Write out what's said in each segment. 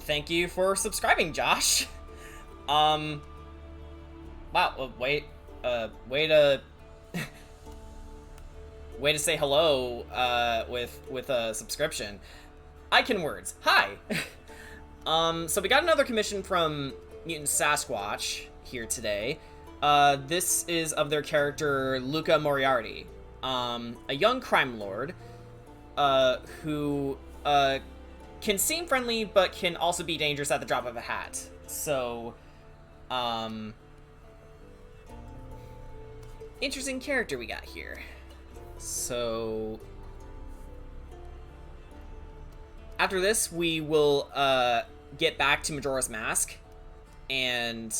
thank you for subscribing, Josh. Wow, way to way to say hello with a subscription. I can words. Hi. So we got another commission from Mutant Sasquatch here today. This is of their character Luca Moriarty, a young crime lord, who can seem friendly but can also be dangerous at the drop of a hat. So, interesting character we got here. So, after this, we will get back to Majora's Mask, and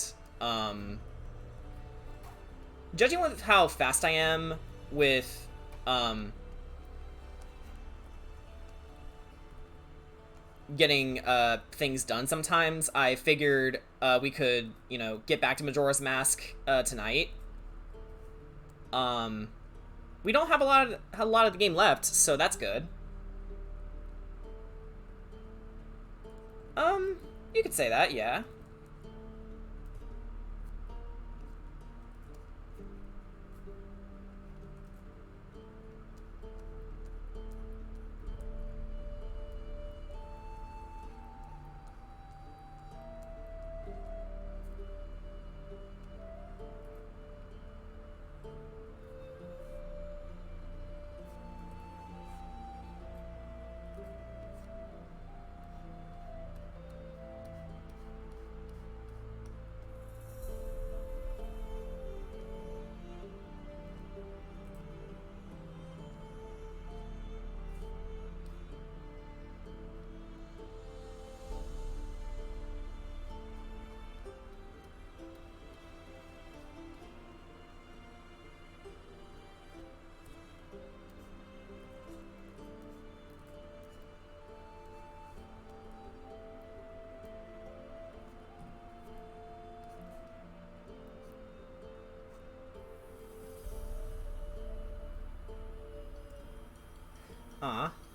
judging with how fast I am with getting things done sometimes, I figured we could, you know, get back to Majora's Mask tonight. We don't have a lot of the game left, so that's good. You could say that, yeah.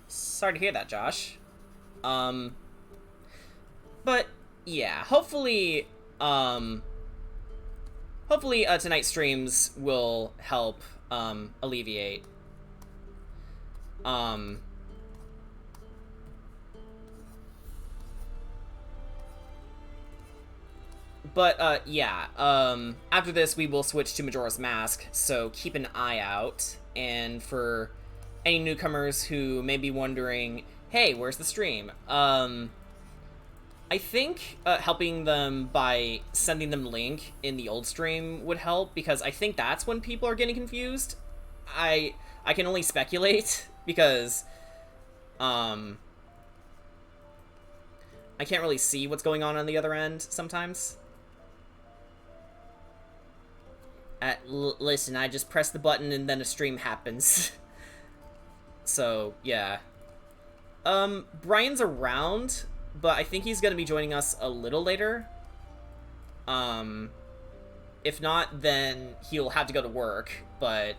Sorry to hear that, Josh. But yeah, hopefully tonight's streams will help alleviate after this we will switch to Majora's Mask, so keep an eye out. And for any newcomers who may be wondering, hey, where's the stream? I think helping them by sending them the link in the old stream would help, because I think that's when people are getting confused. I can only speculate, because I can't really see what's going on the other end sometimes. Listen, I just press the button and then a stream happens. So, yeah. Brian's around, but I think he's gonna be joining us a little later. If not, then he'll have to go to work, but,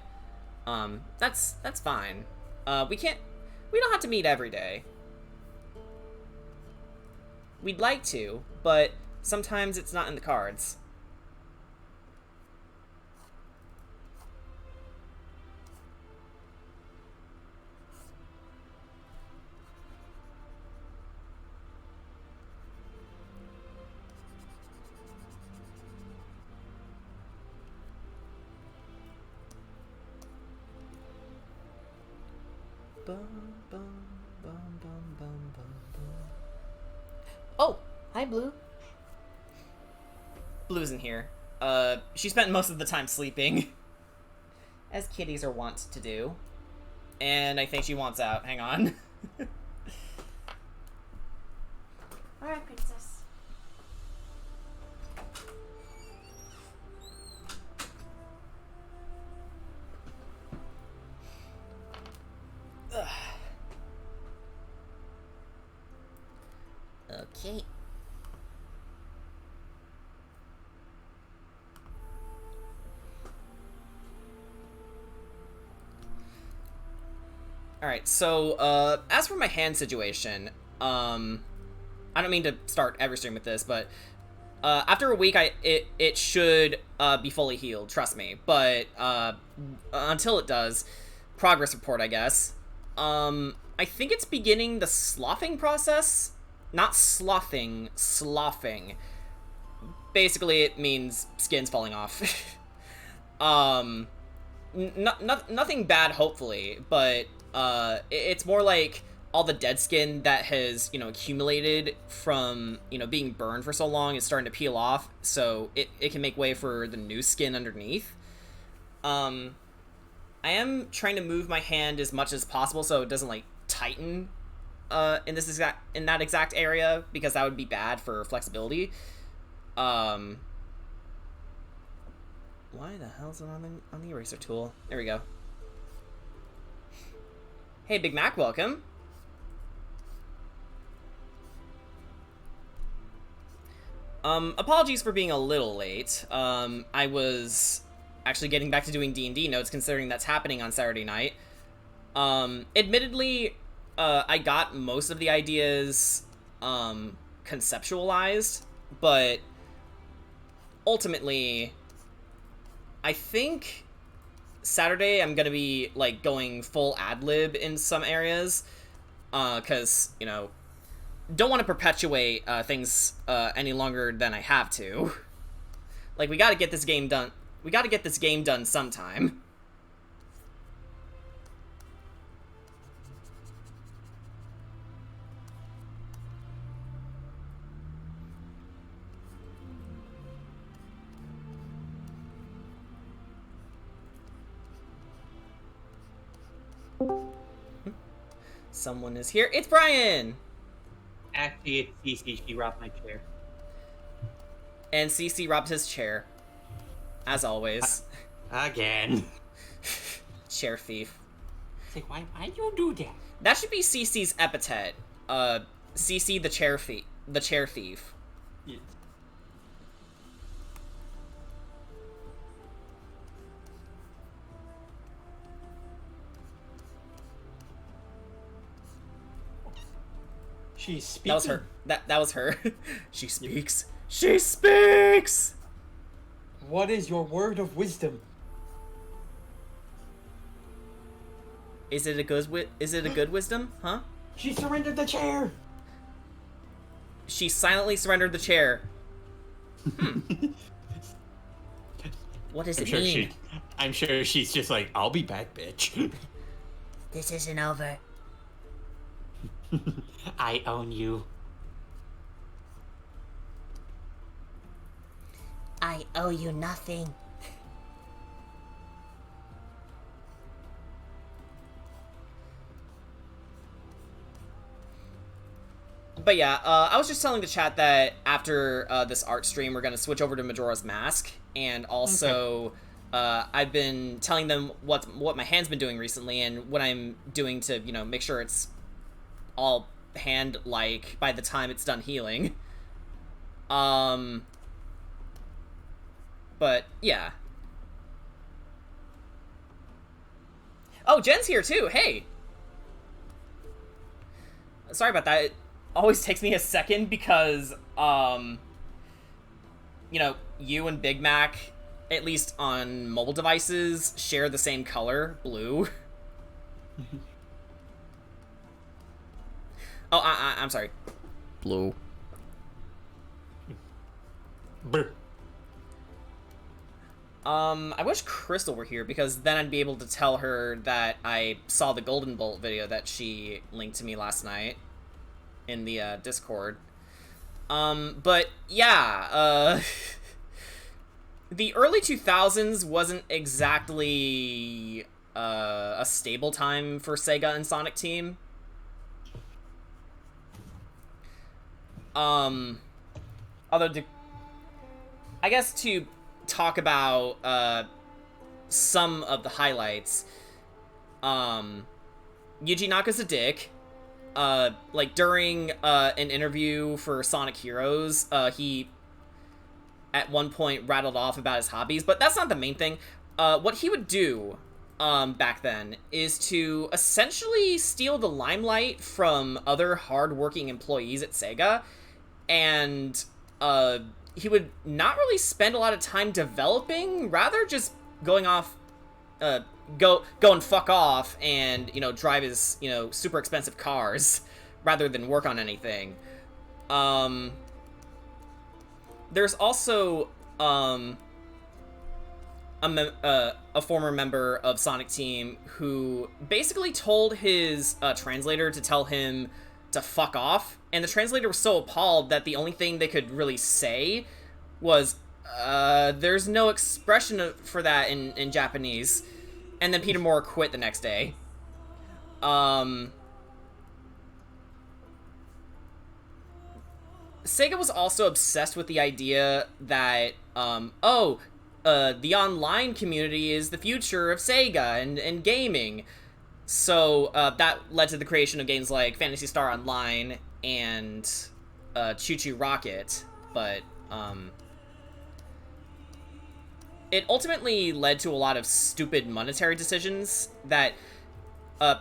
that's fine. We don't have to meet every day. We'd like to, but sometimes it's not in the cards. Oh, hi, Blue. Blue's in here. She spent most of the time sleeping, as kitties are wont to do. And I think she wants out. Hang on. Alright, princess. Okay. Alright, so, as for my hand situation, I don't mean to start every stream with this, but after a week, it should be fully healed. Trust me. But until it does, progress report, I guess. I think it's beginning the sloughing process. Not sloughing, sloughing. Basically, it means skin's falling off. Nothing bad, hopefully, but it's more like all the dead skin that has, accumulated from, being burned for so long is starting to peel off, so it can make way for the new skin underneath. I am trying to move my hand as much as possible so it doesn't, like, tighten in that exact area, because that would be bad for flexibility. Why the hell's it on the eraser tool? There we go. Hey, Big Mac, welcome. Apologies for being a little late. I was actually getting back to doing D&D notes, considering that's happening on Saturday night. Admittedly, I got most of the ideas, conceptualized, but ultimately, I think Saturday I'm gonna be, like, going full ad-lib in some areas, because, don't want to perpetuate things any longer than I have to. Like, we gotta get this game done. We gotta get this game done sometime. Someone is here. It's Brian! Actually, it's Cece. She robbed my chair. And CC robbed his chair. As always. Again. Chair thief. It's like, why you do that? That should be CC's epithet. CC the chair thief. The chair thief. Yes. She speaks. That was her. That was her. She speaks. She speaks! What is your word of wisdom? Is it a good wisdom? Huh? She surrendered the chair! She silently surrendered the chair. What does it mean? I'm sure she's just like, I'll be back, bitch. This isn't over. I own you. I owe you nothing. But yeah, I was just telling the chat that after this art stream, we're going to switch over to Majora's Mask, and also I've been telling them what my hand's been doing recently and what I'm doing to, make sure it's all hand-like by the time it's done healing. But, yeah. Oh, Jen's here, too! Hey! Sorry about that. It always takes me a second because, you and Big Mac, at least on mobile devices, share the same color, blue. Oh, I'm sorry. Blue. Brr. I wish Crystal were here, because then I'd be able to tell her that I saw the Golden Bolt video that she linked to me last night in the Discord. But yeah, the early 2000s wasn't exactly a stable time for Sega and Sonic Team. Although I guess to talk about some of the highlights, Yuji Naka's a dick. Like, during an interview for Sonic Heroes, he at one point rattled off about his hobbies, but that's not the main thing. What he would do back then is to essentially steal the limelight from other hard-working employees at Sega and he would not really spend a lot of time developing, rather just going off, go and fuck off and, you know, drive his, you know, super expensive cars rather than work on anything. There's also a former member of Sonic Team who basically told his translator to tell him to fuck off, and the translator was so appalled that the only thing they could really say was, there's no expression for that in Japanese, and then Peter Moore quit the next day. Sega was also obsessed with the idea that, the online community is the future of Sega and gaming. So, that led to the creation of games like Phantasy Star Online and, Choo Choo Rocket, but, it ultimately led to a lot of stupid monetary decisions that,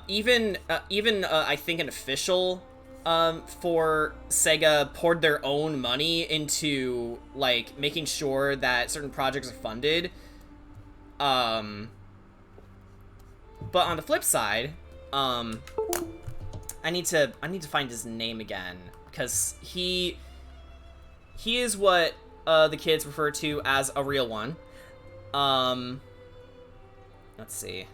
even I think an official for Sega poured their own money into, like, making sure that certain projects are funded. But on the flip side, I need to find his name again, because he is what the kids refer to as a real one. Let's see.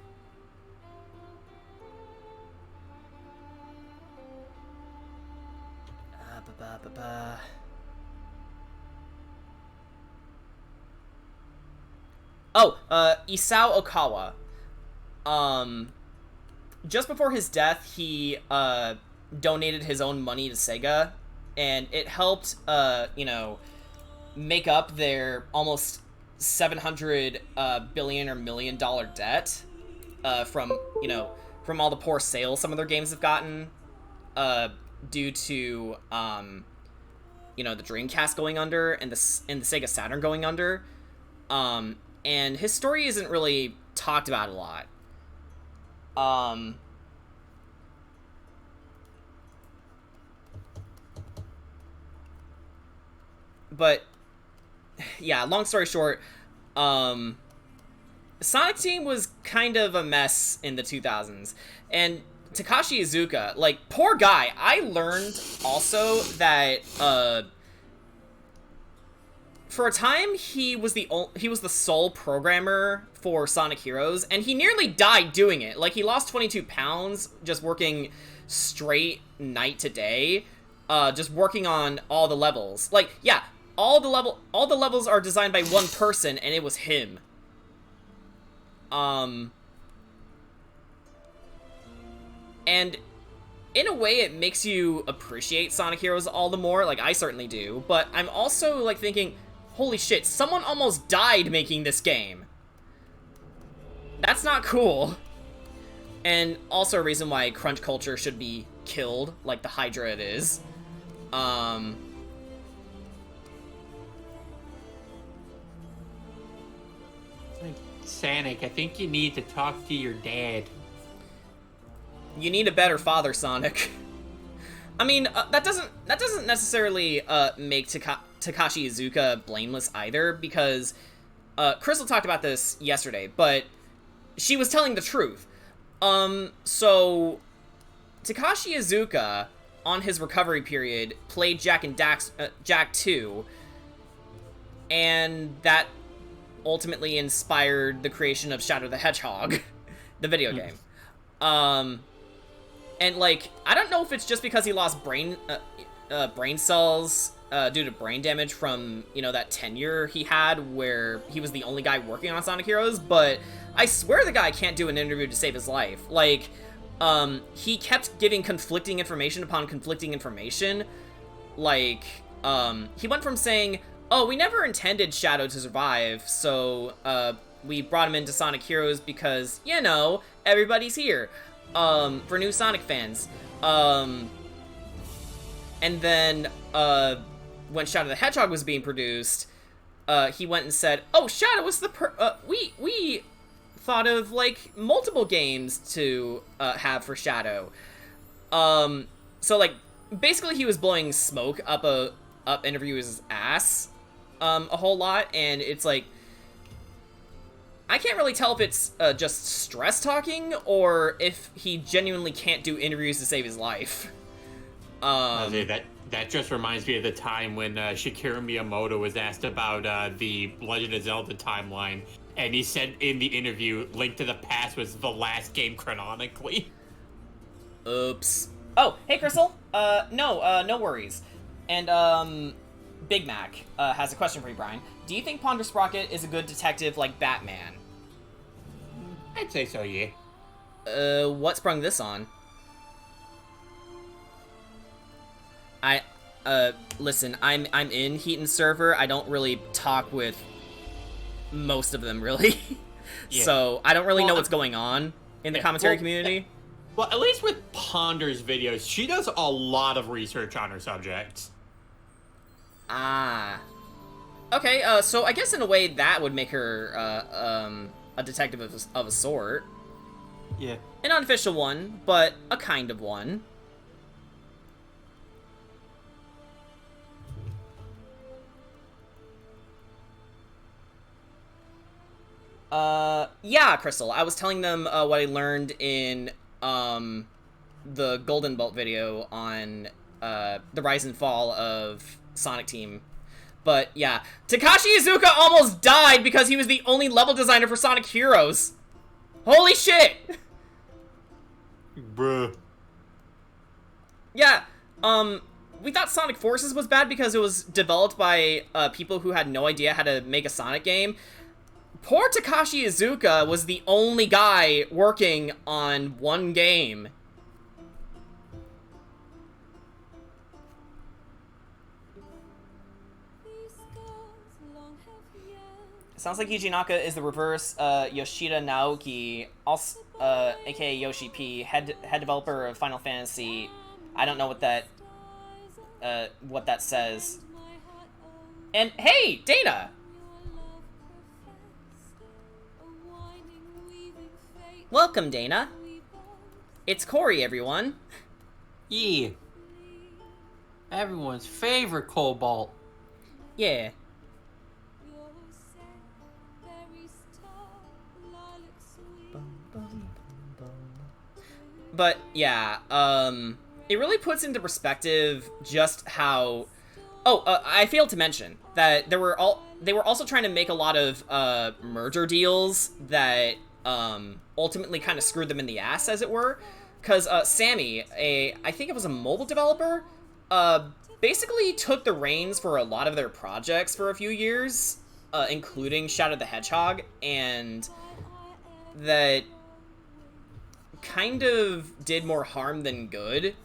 Isao Okawa. Just before his death, he donated his own money to Sega, and it helped, you know, make up their almost $700 billion or million debt from, you know, from all the poor sales some of their games have gotten due to, you know, the Dreamcast going under and the Sega Saturn going under. And his story isn't really talked about a lot. But yeah, long story short, Sonic Team was kind of a mess in the 2000s, and Takashi Iizuka, like, poor guy. I learned also that for a time he was the sole programmer for Sonic Heroes, and he nearly died doing it. Like, he lost 22 pounds just working straight night to day, just working on all the levels. Like, yeah, all the levels are designed by one person, and it was him. And in a way, it makes you appreciate Sonic Heroes all the more. Like, I certainly do. But I'm also, like, thinking, holy shit, someone almost died making this game. That's not cool. And also a reason why crunch culture should be killed, like the Hydra it is. Sonic, I think you need to talk to your dad. You need a better father, Sonic. I mean, that doesn't necessarily make Takashi Iizuka blameless either, because Crystal talked about this yesterday, but she was telling the truth. So Takashi Iizuka, on his recovery period, played Jak and Jak 2, and that ultimately inspired the creation of Shadow the Hedgehog, the video game. And, like, I don't know if it's just because he lost brain cells due to brain damage from, you know, that tenure he had where he was the only guy working on Sonic Heroes, but I swear the guy can't do an interview to save his life. Like, he kept giving conflicting information upon conflicting information. Like, he went from saying, oh, we never intended Shadow to survive, so, we brought him into Sonic Heroes because, you know, everybody's here. For new Sonic fans. And then, when Shadow the Hedgehog was being produced, he went and said, oh, Shadow was the we thought of, like, multiple games to, have for Shadow. So, like, basically he was blowing smoke up up interviewers' ass a whole lot, and it's like, I can't really tell if it's just stress talking or if he genuinely can't do interviews to save his life. That just reminds me of the time when Shigeru Miyamoto was asked about the Legend of Zelda timeline, and he said in the interview, Link to the Past was the last game canonically. Oops. Oh, hey, Crystal. No worries. And, Big Mac has a question for you, Brian. Do you think Ponder Sprocket is a good detective like Batman? I'd say so, yeah. What sprung this on? Listen, I'm in Heaton server. I don't really talk with most of them, really. Yeah. So, I don't really know what's going on in the commentary community. Well, at least with Ponder's videos, she does a lot of research on her subjects. Ah. Okay, so I guess in a way that would make her, a detective of a sort. Yeah. An unofficial one, but a kind of one. Yeah, Crystal, I was telling them, what I learned in, the Golden Bolt video on, the rise and fall of Sonic Team. But, yeah. Takashi Iizuka almost died because he was the only level designer for Sonic Heroes! Holy shit! Bruh. Yeah, we thought Sonic Forces was bad because it was developed by, people who had no idea how to make a Sonic game. Poor Takashi Iizuka was the only guy working on one game. Sounds like Yuji Naka is the reverse Yoshida Naoki, also, aka Yoshi P, head developer of Final Fantasy. I don't know what that says. And hey, Dana! Welcome, Dana. It's Corey, everyone. Yeah. Everyone's favorite Cobalt. Yeah. But, yeah, it really puts into perspective just how... Oh, I failed to mention that they were also trying to make a lot of, merger deals that, ultimately kind of screwed them in the ass, as it were. Because, Sammy, I think it was a mobile developer, basically took the reins for a lot of their projects for a few years, including Shadow the Hedgehog, and that kind of did more harm than good.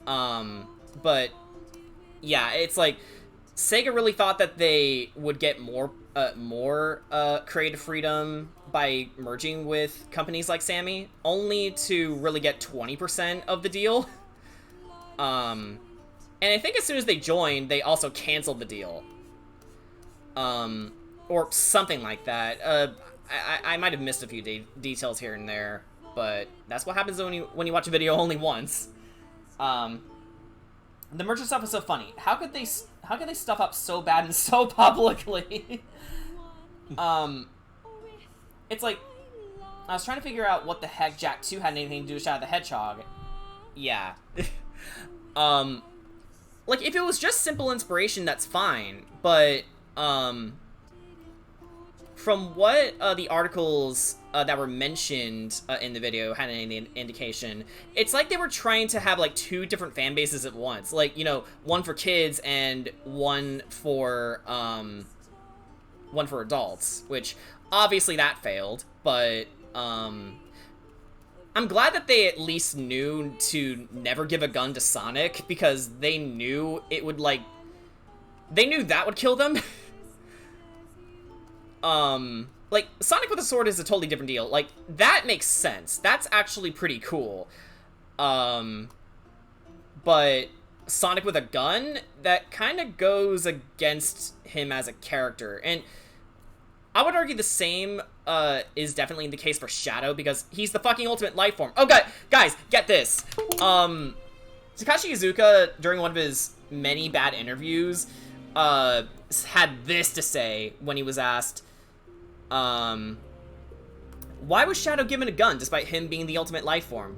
But yeah, it's like Sega really thought that they would get more creative freedom by merging with companies like Sammy, only to really get 20% of the deal. And I think as soon as they joined, they also canceled the deal. Or something like that. I might have missed a few details here and there, but that's what happens when you watch a video only once. The merger stuff is so funny. How could they stuff up so bad and so publicly? It's like, I was trying to figure out what the heck Jak 2 had anything to do with Shadow the Hedgehog. Yeah. Like, if it was just simple inspiration, that's fine, but, from what the articles that were mentioned in the video had any indication, it's like they were trying to have like two different fan bases at once. Like, you know, one for kids and one for adults, which obviously that failed, but I'm glad that they at least knew to never give a gun to Sonic, because they knew it would, like, they knew that would kill them. Like, Sonic with a sword is a totally different deal. Like, that makes sense. That's actually pretty cool. But Sonic with a gun, that kind of goes against him as a character. And I would argue the same is definitely the case for Shadow, because he's the fucking ultimate life form. Oh, God, guys, get this. Takashi Iizuka, during one of his many bad interviews, had this to say when he was asked, why was Shadow given a gun despite him being the ultimate life form?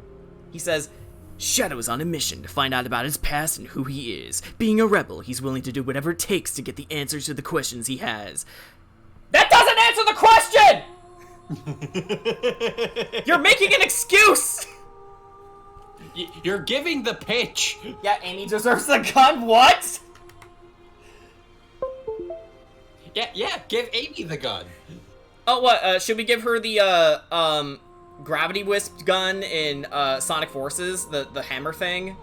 He says, Shadow is on a mission to find out about his past and who he is. Being a rebel, he's willing to do whatever it takes to get the answers to the questions he has. That doesn't answer the question! You're making an excuse! You're giving the pitch. Yeah, Amy deserves the gun, what? Yeah, give Amy the gun. Oh, what, should we give her the, Gravity Wisp gun in, Sonic Forces? The hammer thing?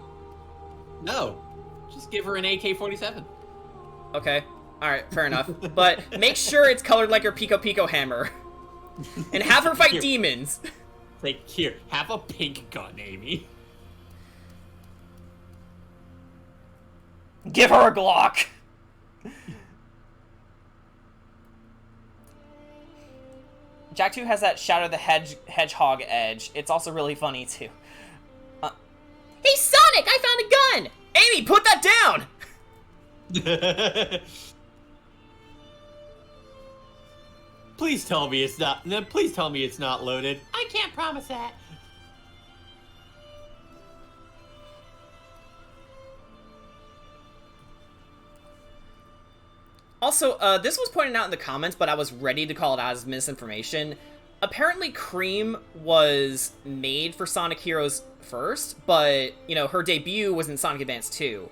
No. Just give her an AK-47. Okay. Alright, fair enough. But make sure it's colored like her Pico Pico hammer. And have her fight demons. Like, here, have a pink gun, Amy. Give her a Glock! Jack 2 has that Shadow the Hedgehog edge. It's also really funny, too. Hey, Sonic! I found a gun! Amy, put that down! Please tell me it's not. Please tell me it's not loaded. I can't promise that. Also, this was pointed out in the comments, but I was ready to call it out as misinformation. Apparently, Cream was made for Sonic Heroes first, but, you know, her debut was in Sonic Advance 2.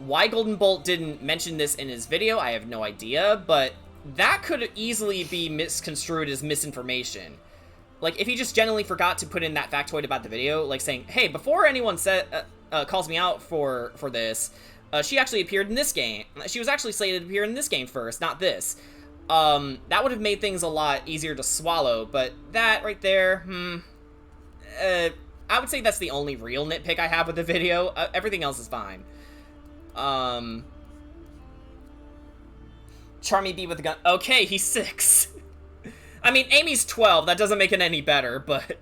Why Golden Bolt didn't mention this in his video, I have no idea, but that could easily be misconstrued as misinformation. Like, if he just genuinely forgot to put in that factoid about the video, like saying, hey, before anyone calls me out for this, she actually appeared in this game. She was actually slated to appear in this game first, not this. That would have made things a lot easier to swallow, but that right there, I would say that's the only real nitpick I have with the video. Everything else is fine. Charmy B with a gun. Okay, he's 6. I mean, Amy's 12. That doesn't make it any better, but...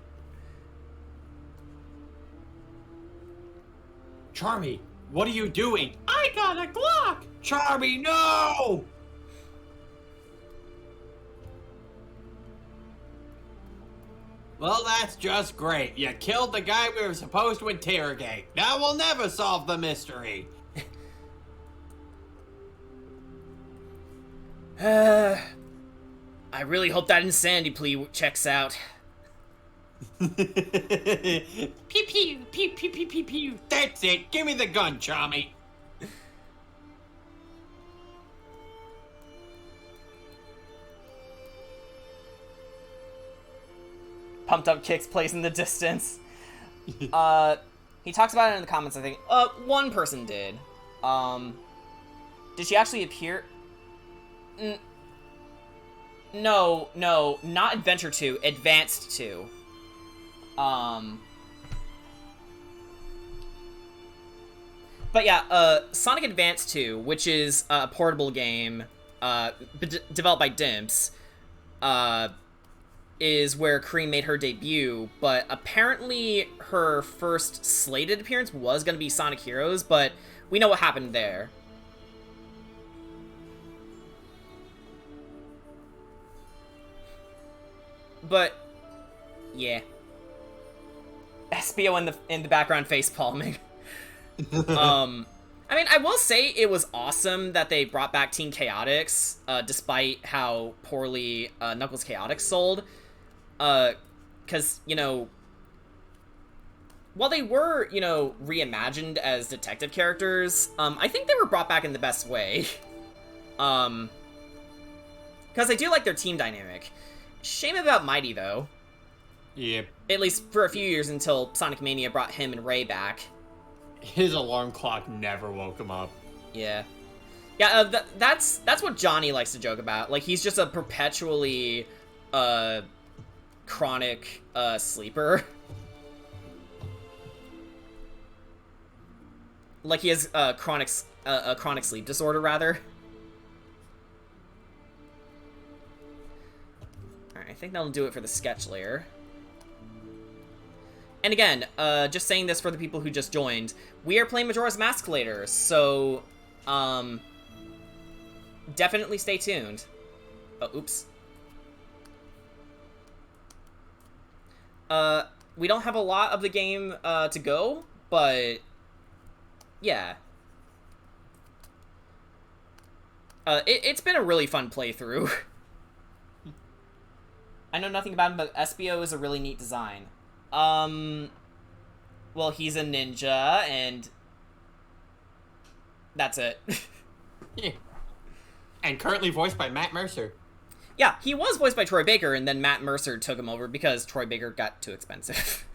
Charmy, what are you doing? I got a Glock! Charmy, no! Well, that's just great. You killed the guy we were supposed to interrogate. Now we'll never solve the mystery. I really hope that insanity plea checks out. Pew pew, pew pew pew pew pew. That's it. Give me the gun, Charmy. Pumped up kicks plays in the distance. He talks about it in the comments, I think. One person did. Did she actually appear? No, not Adventure 2, Advanced 2. But yeah, Sonic Advance 2, which is a portable game, developed by Dimps, is where Cream made her debut, but apparently her first slated appearance was going to be Sonic Heroes, but we know what happened there. But, yeah. SPO in the background face palming. I mean, I will say it was awesome that they brought back Team Chaotix, despite how poorly Knuckles Chaotix sold. Because, you know, while they were, you know, reimagined as detective characters, I think they were brought back in the best way. Because I do like their team dynamic. Shame about Mighty, though. Yeah. At least for a few years until Sonic Mania brought him and Ray back. His alarm clock never woke him up. Yeah. Yeah, that's what Johnny likes to joke about. Like, he's just a perpetually, chronic, sleeper. Like, he has, a chronic sleep disorder, rather. Alright, I think that'll do it for the sketch layer. And again, just saying this for the people who just joined, we are playing Majora's Mask later, so, definitely stay tuned. Oh, oops. We don't have a lot of the game, to go, but, yeah. It's been a really fun playthrough. I know nothing about him, but Espio is a really neat design. Well, he's a ninja, and that's it. Yeah. And currently voiced by Matt Mercer. Yeah, he was voiced by Troy Baker, and then Matt Mercer took him over because Troy Baker got too expensive.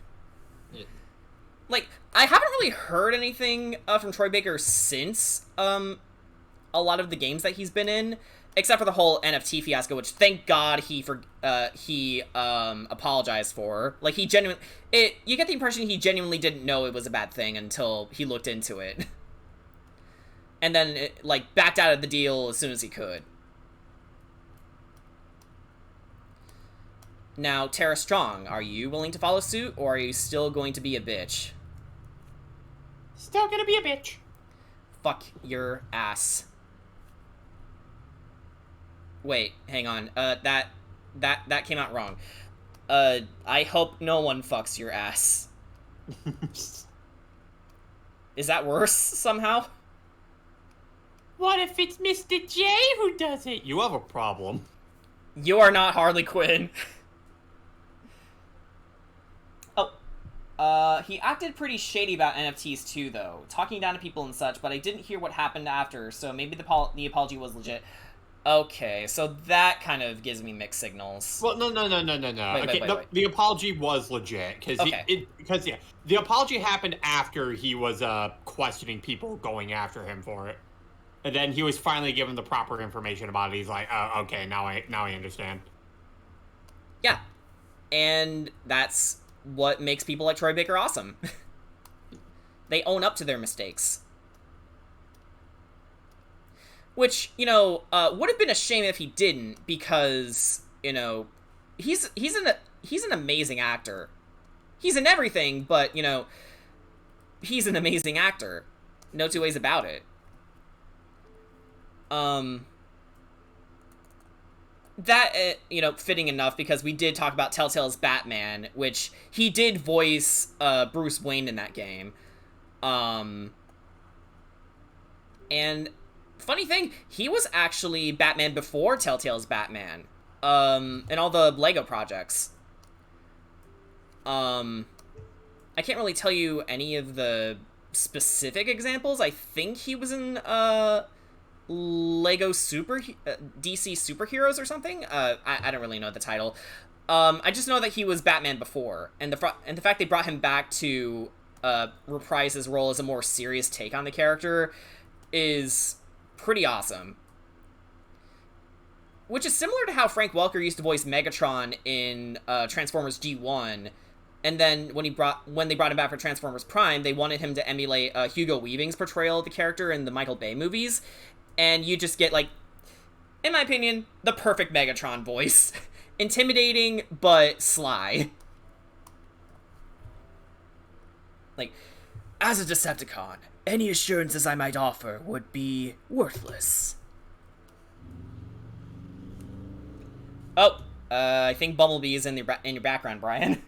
Yeah. Like, I haven't really heard anything from Troy Baker since a lot of the games that he's been in, except for the whole NFT fiasco, which thank God he apologized for. Like, you get the impression he genuinely didn't know it was a bad thing until he looked into it. And then, backed out of the deal as soon as he could. Now, Tara Strong, are you willing to follow suit, or are you still going to be a bitch? Still gonna be a bitch. Fuck your ass. Wait, hang on. That came out wrong. I hope no one fucks your ass. Is that worse, somehow? What if it's Mr. J who does it? You have a problem. You are not Harley Quinn. He acted pretty shady about NFTs too, though, talking down to people and such, but I didn't hear what happened after, so maybe the apology was legit. Okay, so that kind of gives me mixed signals. Well, no. Wait. The apology was legit, because the apology happened after he was questioning people going after him for it, and then he was finally given the proper information about it. He's like, oh, okay, now I understand. Yeah, and that's what makes people like Troy Baker awesome. They own up to their mistakes. Which, would have been a shame if he didn't, because, he's an amazing actor. He's in everything, but, he's an amazing actor. No two ways about it. That, fitting enough, because we did talk about Telltale's Batman, which he did voice Bruce Wayne in that game. And funny thing, he was actually Batman before Telltale's Batman, and all the Lego projects. I can't really tell you any of the specific examples. I think he was in, Lego DC Superheroes or something. I don't really know the title. I just know that he was Batman before, and the fact they brought him back to reprise his role as a more serious take on the character is pretty awesome. Which is similar to how Frank Welker used to voice Megatron in Transformers G1, and then when they brought him back for Transformers Prime, they wanted him to emulate Hugo Weaving's portrayal of the character in the Michael Bay movies. And you just get, in my opinion, the perfect Megatron voice. Intimidating, but sly. As a Decepticon, any assurances I might offer would be worthless. Oh, I think Bumblebee is in your background, Brian.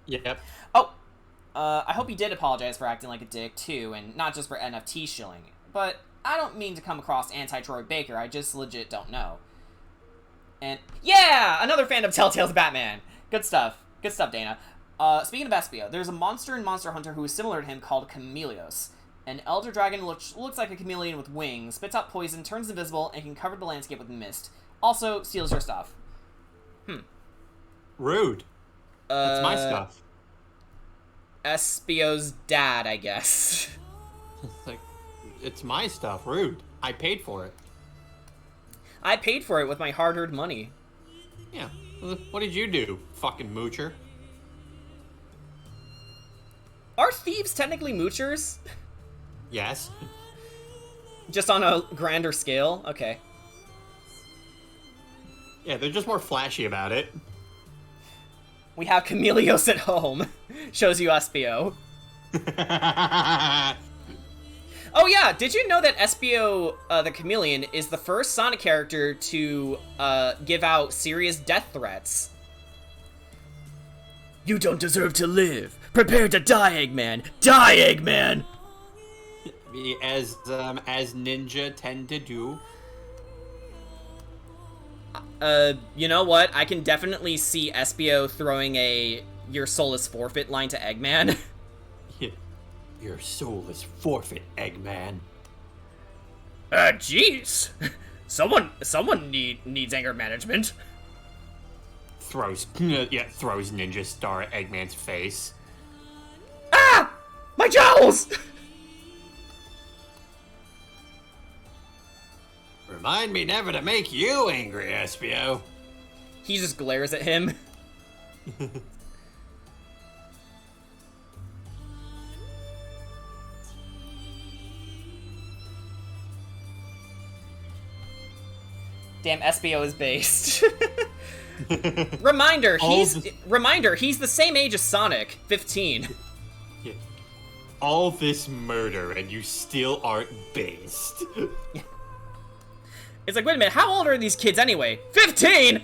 Yep. Oh, I hope you did apologize for acting like a dick, too, and not just for NFT shilling. But I don't mean to come across anti-Troy Baker, I just legit don't know. And, yeah! Another fan of Telltale's Batman! Good stuff. Good stuff, Dana. Speaking of Espio, there's a monster in Monster Hunter who is similar to him called Chameleos. An elder dragon looks like a chameleon with wings, spits out poison, turns invisible, and can cover the landscape with mist. Also, steals your stuff. Rude. That's my stuff. Espio's dad, I guess. It's my stuff. Rude. I paid for it. I paid for it with my hard-earned money. Yeah. What did you do, fucking moocher? Are thieves technically moochers? Yes. Just on a grander scale? Okay. Yeah, they're just more flashy about it. We have Chameleos at home. Shows you Espio. Oh yeah, did you know that Espio, the Chameleon, is the first Sonic character to give out serious death threats? You don't deserve to live. Prepare to die, Eggman. Die, Eggman! As ninja tend to do. You know what? I can definitely see Espio throwing a "your soul is forfeit" line to Eggman. Your soul is forfeit, Eggman. Jeez. Someone needs anger management. Throws Ninja Star at Eggman's face. Ah! My jowls! Remind me never to make you angry, Espio. He just glares at him. Damn, Espio is based. Reminder, he's the same age as Sonic, 15. Yeah. All this murder and you still aren't based. It's like, wait a minute, how old are these kids anyway? 15!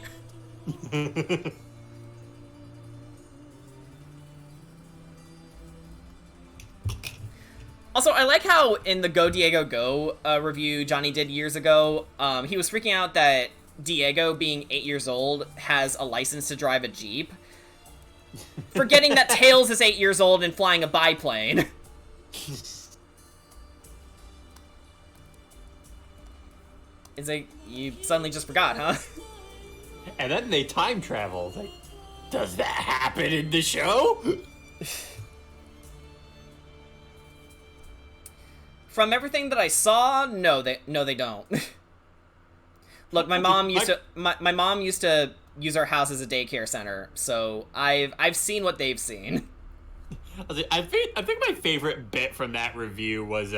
Also, I like how in the Go Diego Go review Johnny did years ago, he was freaking out that Diego, being 8 years old, has a license to drive a Jeep. Forgetting that Tails is 8 years old and flying a biplane. It's like, you suddenly just forgot, huh? And then they time travel. Like, does that happen in the show? From everything that I saw, no, they don't. Look, my mom used to use our house as a daycare center, so I've seen what they've seen. I think my favorite bit from that review was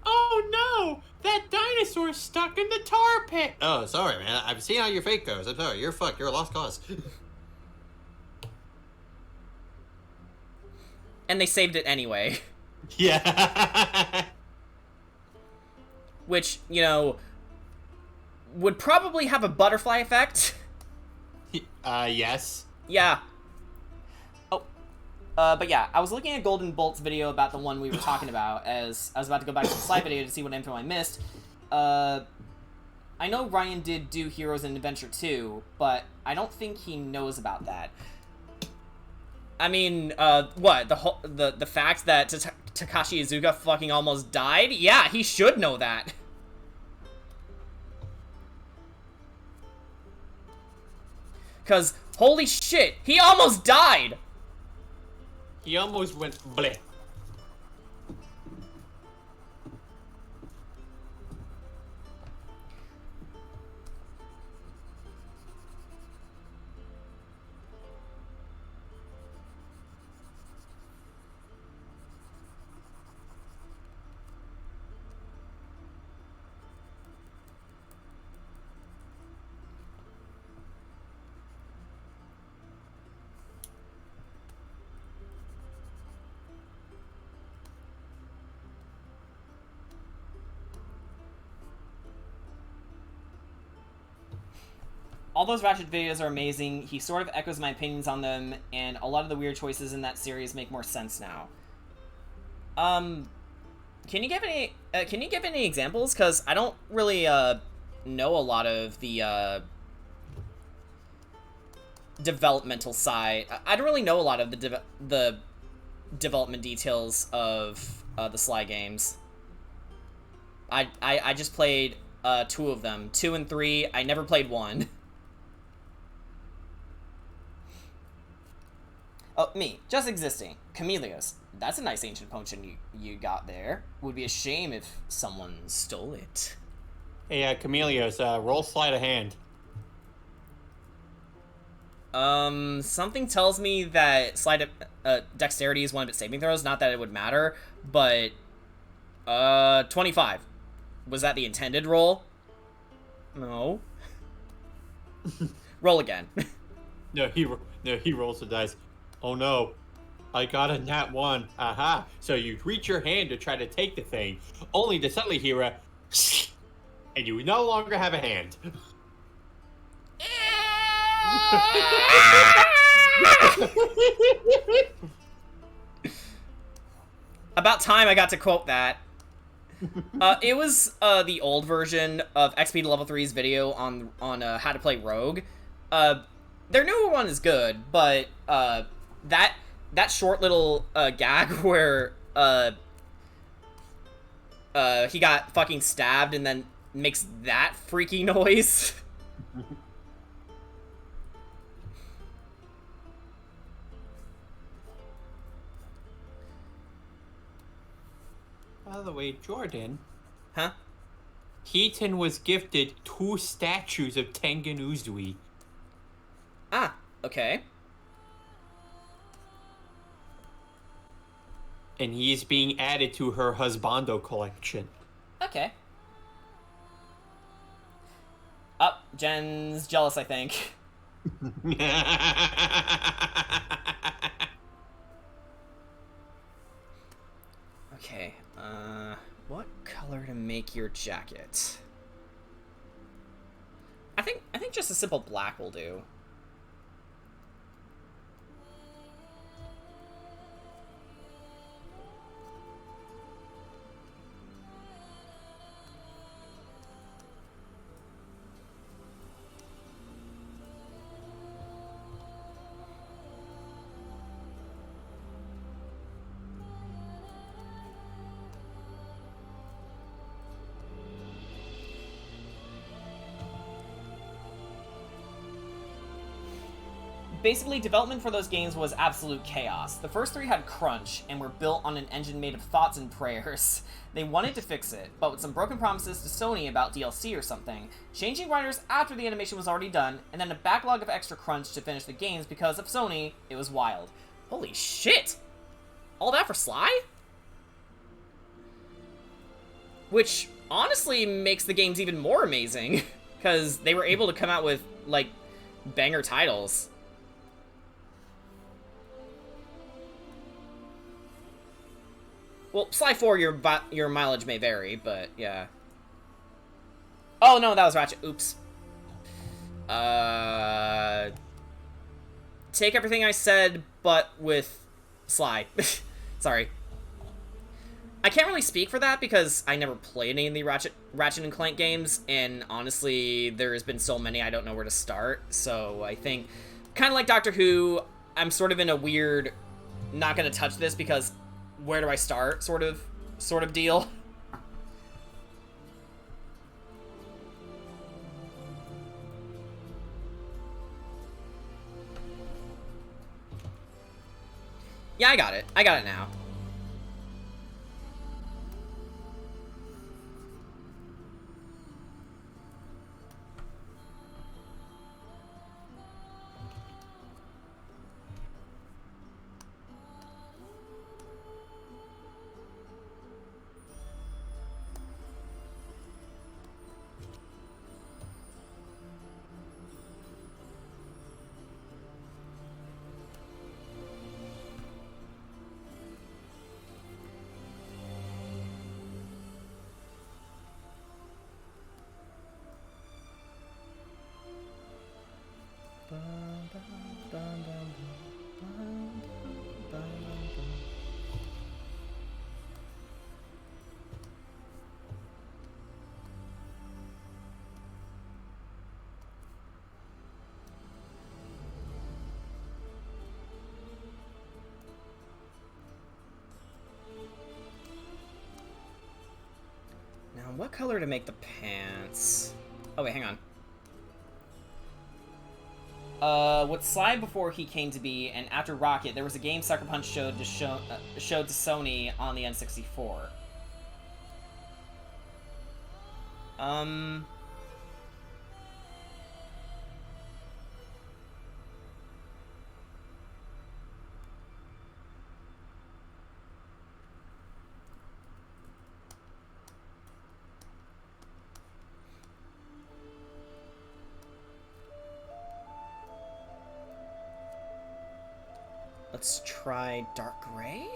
oh no, that dinosaur's stuck in the tar pit. Oh, sorry, man. I've seen how your fate goes. I'm sorry. You're fucked. You're a lost cause. And they saved it anyway. Yeah. Which, you know, would probably have a butterfly effect. Yes. Yeah. Oh. But yeah, I was looking at Golden Bolt's video about the one we were talking about, as I was about to go back to the slide video to see what info I missed. I know Ryan did do Heroes in Adventure 2, but I don't think he knows about that. I mean, what? The fact that Takashi Iizuka fucking almost died? Yeah, he should know that. Because, holy shit, he almost died! He almost went bleh. All those Ratchet videos are amazing. He sort of echoes my opinions on them, and a lot of the weird choices in that series make more sense now. Can you give any examples? Because I don't really know a lot of the developmental side. I don't really know a lot of the development details of the Sly games. I just played 2 of them, 2 and 3. I never played 1. Oh, me. Just existing. Chameleos. That's a nice ancient potion you got there. Would be a shame if someone stole it. Hey, Chameleos, roll sleight of hand. Something tells me that dexterity is one of its saving throws. Not that it would matter, but 25. Was that the intended roll? No. Roll again. No, he rolls the dice. Oh no, I got a nat 1. Aha. So you reach your hand to try to take the thing, only to suddenly hear a and you no longer have a hand. About time I got to quote that. It was the old version of XP to Level 3's video on how to play Rogue. Their newer one is good, but that short little gag where he got fucking stabbed and then makes that freaky noise. By the way, Jordan. Huh? Keaton was gifted 2 statues of Tengen Uzui. Ah, okay. And he's being added to her husbando collection. Okay. Oh, Jen's jealous, I think. Okay, what color to make your jacket? I think just a simple black will do. Basically, development for those games was absolute chaos. The first 3 had crunch, and were built on an engine made of thoughts and prayers. They wanted to fix it, but with some broken promises to Sony about DLC or something, changing writers after the animation was already done, and then a backlog of extra crunch to finish the games because of Sony, it was wild. Holy shit! All that for Sly? Which, honestly, makes the games even more amazing, because they were able to come out with, like, banger titles. Well, Sly 4, your mileage may vary, but yeah. Oh, no, that was Ratchet. Oops. Take everything I said, but with Sly. Sorry. I can't really speak for that because I never played any of the Ratchet and Clank games, and honestly, there's been so many I don't know where to start, so I think, kind of like Doctor Who, I'm sort of in a weird, not gonna touch this because where do I start sort of deal. Yeah, I got it. I got it now. Now, what color to make the pants? Oh, wait, hang on. With Sly before he came to be, and after Rocket, there was a game Sucker Punch showed to Sony on the N64. Let's try dark gray?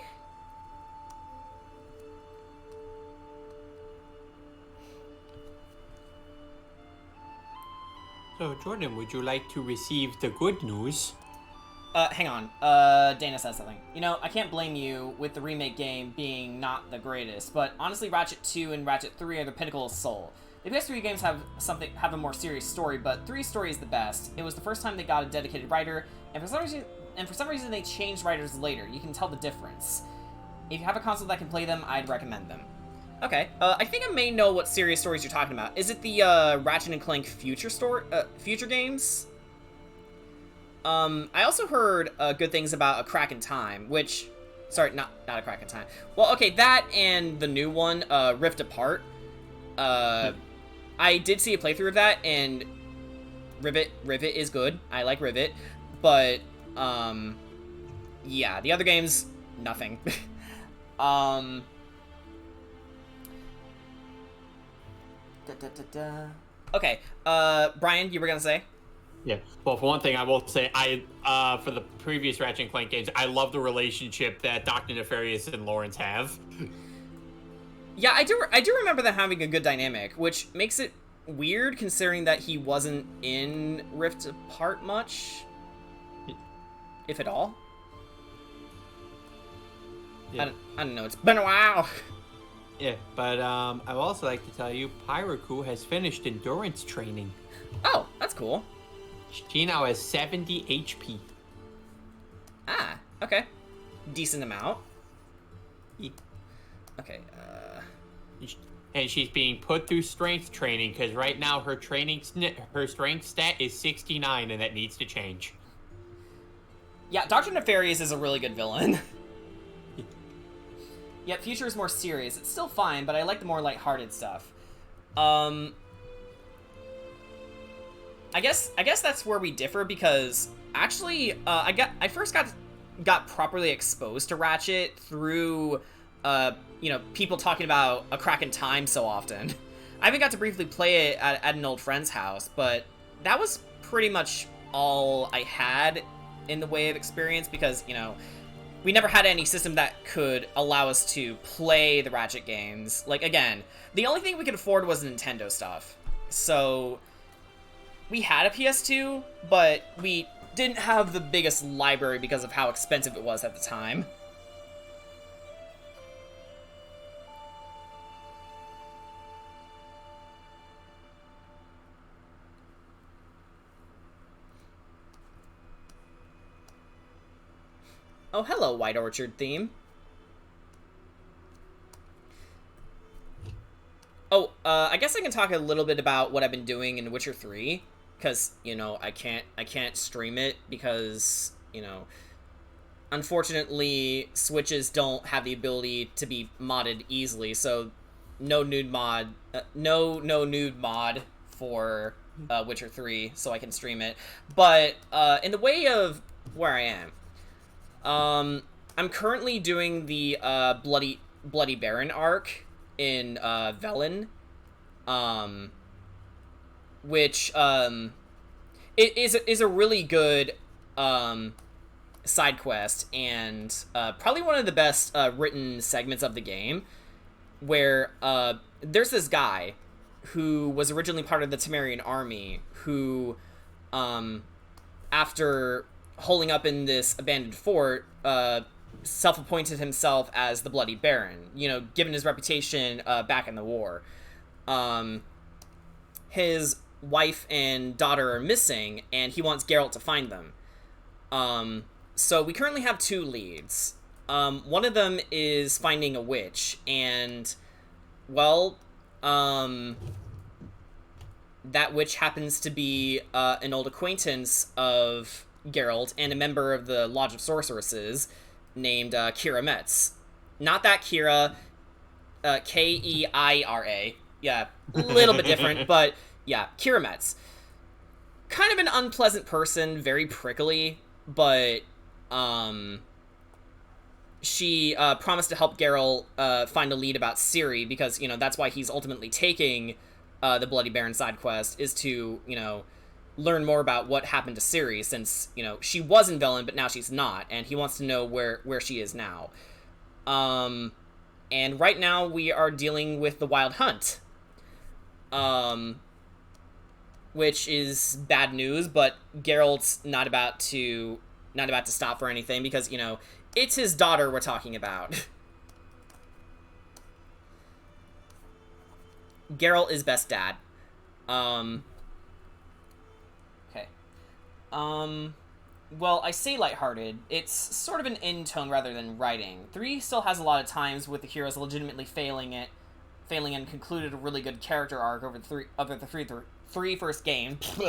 So, Jordan, would you like to receive the good news? Hang on. Dana says something. You know, I can't blame you with the remake game being not the greatest, but honestly, Ratchet 2 and Ratchet 3 are the pinnacle of Soul. The PS3 games have a more serious story, but 3's story is the best. It was the first time they got a dedicated writer, and for some reason they changed writers later. You can tell the difference. If you have a console that can play them, I'd recommend them. Okay, I think I may know what serious stories you're talking about. Is it the, Ratchet and Clank future games? I also heard, good things about A Crack in Time, which... Sorry, not A Crack in Time. Well, okay, that and the new one, Rift Apart. I did see a playthrough of that, and Rivet is good. I like Rivet, but, yeah, the other games, nothing. Okay, Brian, you were gonna say? Yeah. Well, for one thing, I will say for the previous Ratchet and Clank games, I love the relationship that Dr. Nefarious and Lawrence have. Yeah, I do remember them having a good dynamic, which makes it weird considering that he wasn't in Rift Apart much, if at all. Yeah. I don't know. It's been a while. Yeah, but I would also like to tell you, Pyroku has finished endurance training. Oh, that's cool. She now has 70 HP. Ah, okay. Decent amount. Yeah. Okay, And she's being put through strength training, because right now her strength stat is 69, and that needs to change. Yeah, Dr. Nefarious is a really good villain. Yep, Future is more serious. It's still fine, but I like the more lighthearted stuff. I guess that's where we differ, because actually, I first got properly exposed to Ratchet through, you know, people talking about A Crack in Time so often. I even got to briefly play it at an old friend's house, but that was pretty much all I had in the way of experience, because, you know, we never had any system that could allow us to play the Ratchet games. Like, again, the only thing we could afford was Nintendo stuff. So, we had a PS2, but we didn't have the biggest library because of how expensive it was at the time. Oh, hello, White Orchard theme. Oh, I guess I can talk a little bit about what I've been doing in Witcher 3, because, you know, I can't stream it because, you know, unfortunately, Switches don't have the ability to be modded easily, so no nude mod for Witcher 3, so I can stream it. But, in the way of where I am, I'm currently doing the Bloody Baron arc in Velen, which it is a really good side quest, and probably one of the best written segments of the game, where there's this guy who was originally part of the Temerian army who, after holding up in this abandoned fort, self-appointed himself as the Bloody Baron, you know, given his reputation back in the war. His wife and daughter are missing, and he wants Geralt to find them. So we currently have two leads. One of them is finding a witch, and, well, that witch happens to be an old acquaintance of Geralt and a member of the Lodge of Sorceresses named Keira Metz. Not that Kira, Keira. Yeah, a little bit different, but yeah, Keira Metz. Kind of an unpleasant person, very prickly, but she promised to help Geralt find a lead about Ciri, because, you know, that's why he's ultimately taking the Bloody Baron side quest, is to, you know, learn more about what happened to Ciri, since, you know, she was in Velen, but now she's not, and he wants to know where she is now. And right now we are dealing with the Wild Hunt. Which is bad news, but Geralt's not about to stop for anything, because, you know, it's his daughter we're talking about. Geralt is best dad. Okay. Well, I say lighthearted. It's sort of an end tone rather than writing. 3 still has a lot of times with the heroes legitimately failing and concluded a really good character arc over the three first games.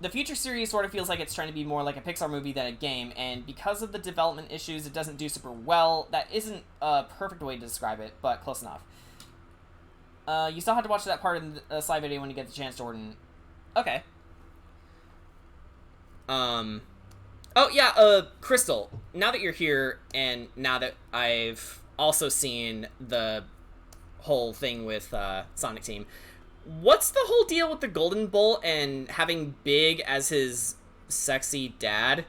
The future series sort of feels like it's trying to be more like a Pixar movie than a game, and because of the development issues, it doesn't do super well. That isn't a perfect way to describe it, but close enough. You still have to watch that part in the slide video when you get the chance, Jordan. Okay. Oh, yeah, Crystal, now that you're here, and now that I've also seen the whole thing with, Sonic Team, what's the whole deal with the Golden Bolt and having Big as his sexy dad?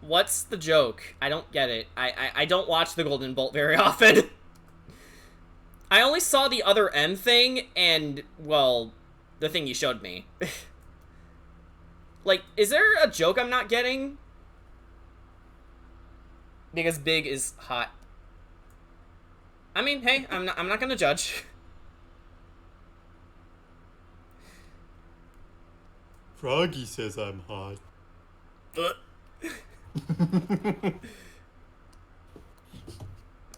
What's the joke? I don't get it. I don't watch the Golden Bolt very often. I only saw the other M thing, and, well, the thing you showed me. Like, is there a joke I'm not getting? Because Big is hot. I mean, hey, I'm not gonna judge. Froggy says I'm hot.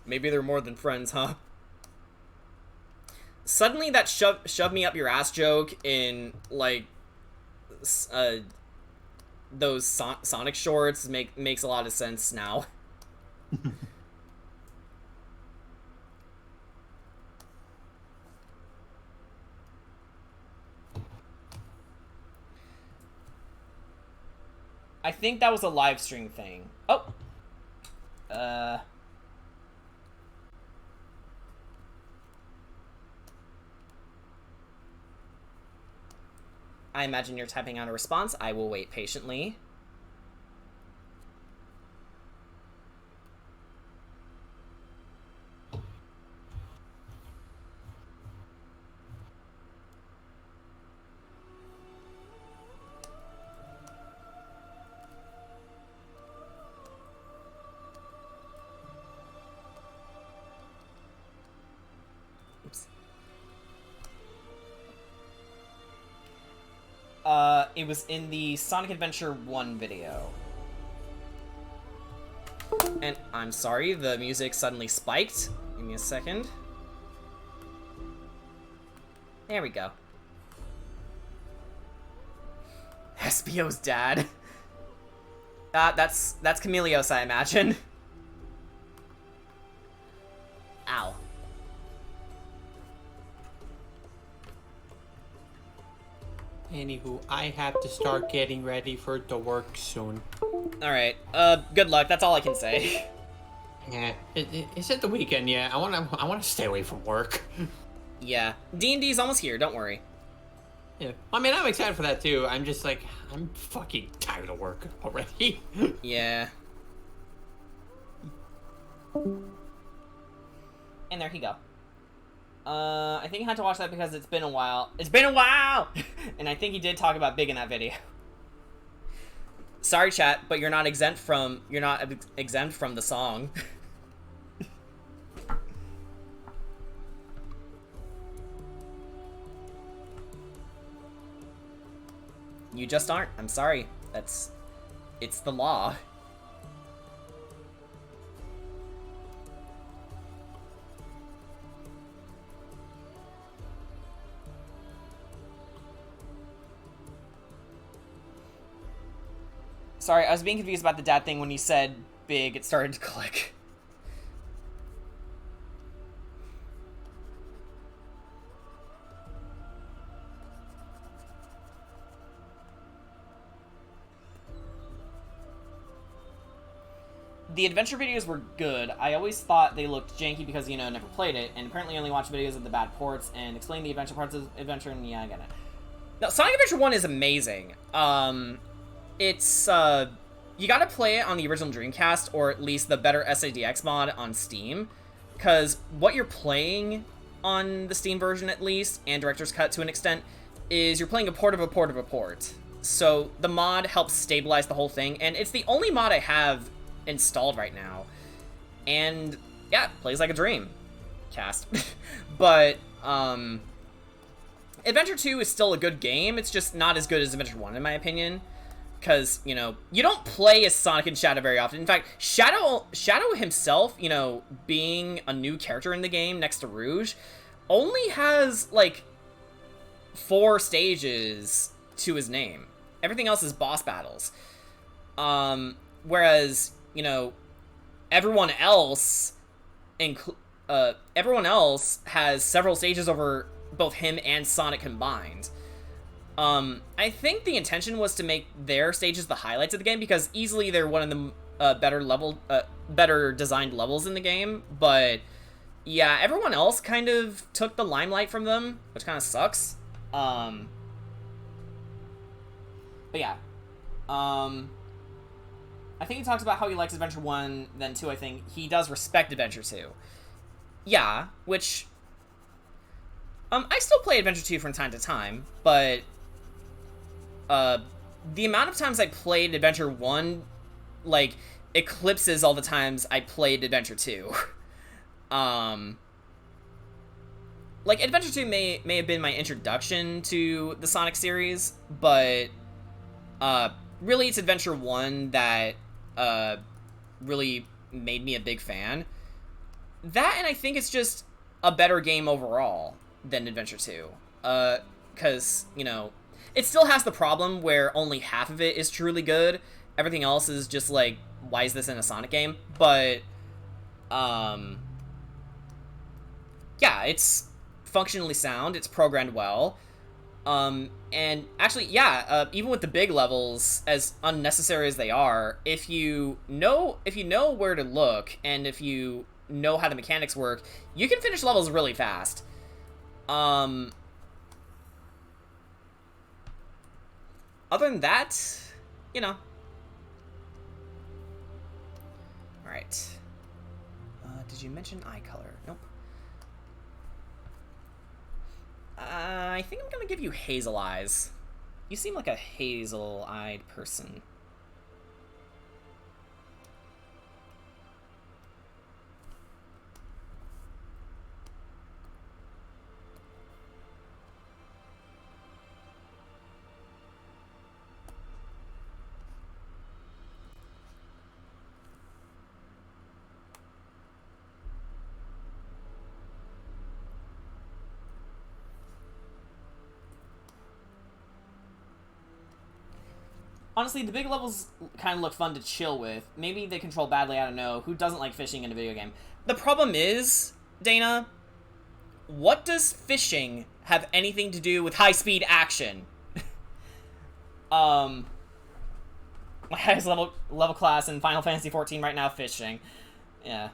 Maybe they're more than friends, huh? Suddenly that shove me up your ass joke in, like, those Sonic shorts makes a lot of sense now. I think that was a live stream thing. Oh! I imagine you're typing out a response. I will wait patiently. It was in the Sonic Adventure 1 video. And I'm sorry, the music suddenly spiked. Give me a second. There we go. Espio's dad. That's Camelios, I imagine. Ow. Anywho, I have to start getting ready for the work soon. Alright, good luck, that's all I can say. Yeah, is it the weekend yet? I wanna stay away from work. Yeah, D&D's almost here, don't worry. Yeah, I mean, I'm excited for that too. I'm just like, I'm fucking tired of work already. Yeah. And there he go. I think you had to watch that because it's been a while. It's been a while! And I think he did talk about Big in that video. Sorry, chat, but you're not exempt from the song. You just aren't. I'm sorry. It's the law. Sorry, I was being confused about the dad thing when you said Big, it started to click. The adventure videos were good. I always thought they looked janky because, you know, never played it, and apparently only watched videos of the bad ports and explain the adventure parts of adventure, and yeah, I get it. No, Sonic Adventure 1 is amazing. It's, you gotta play it on the original Dreamcast, or at least the better SADX mod on Steam, because what you're playing on the Steam version, at least, and Director's Cut to an extent, is you're playing a port of a port of a port. So the mod helps stabilize the whole thing, and it's the only mod I have installed right now. And, yeah, plays like a dream. Cast. But, Adventure 2 is still a good game, it's just not as good as Adventure 1, in my opinion. Because, you know, you don't play as Sonic and Shadow very often. In fact, Shadow himself, you know, being a new character in the game next to Rouge, only has, like, 4 stages to his name. Everything else is boss battles. Whereas, you know, everyone else has several stages over both him and Sonic combined. I think the intention was to make their stages the highlights of the game, because easily they're one of the better designed levels in the game, but yeah, everyone else kind of took the limelight from them, which kind of sucks. But yeah. I think he talks about how he likes Adventure 1, then 2, I think. He does respect Adventure 2. Yeah, which... I still play Adventure 2 from time to time, but... the amount of times I played Adventure 1, like, eclipses all the times I played Adventure 2. Like, Adventure 2 may have been my introduction to the Sonic series, but, really it's Adventure 1 that, really made me a big fan. That, and I think it's just a better game overall than Adventure 2. Because, you know, it still has the problem where only half of it is truly good. Everything else is just like, why is this in a Sonic game? But, yeah, it's functionally sound. It's programmed well. And actually, yeah, even with the big levels, as unnecessary as they are, if you know where to look, and if you know how the mechanics work, you can finish levels really fast. Other than that, you know. Alright. Did you mention eye color? Nope. I think I'm gonna give you hazel eyes. You seem like a hazel-eyed person. Honestly, the big levels kind of look fun to chill with. Maybe they control badly, I don't know. Who doesn't like fishing in a video game? The problem is, Dana, what does fishing have anything to do with high-speed action? My highest level class in Final Fantasy XIV right now, fishing. Yeah.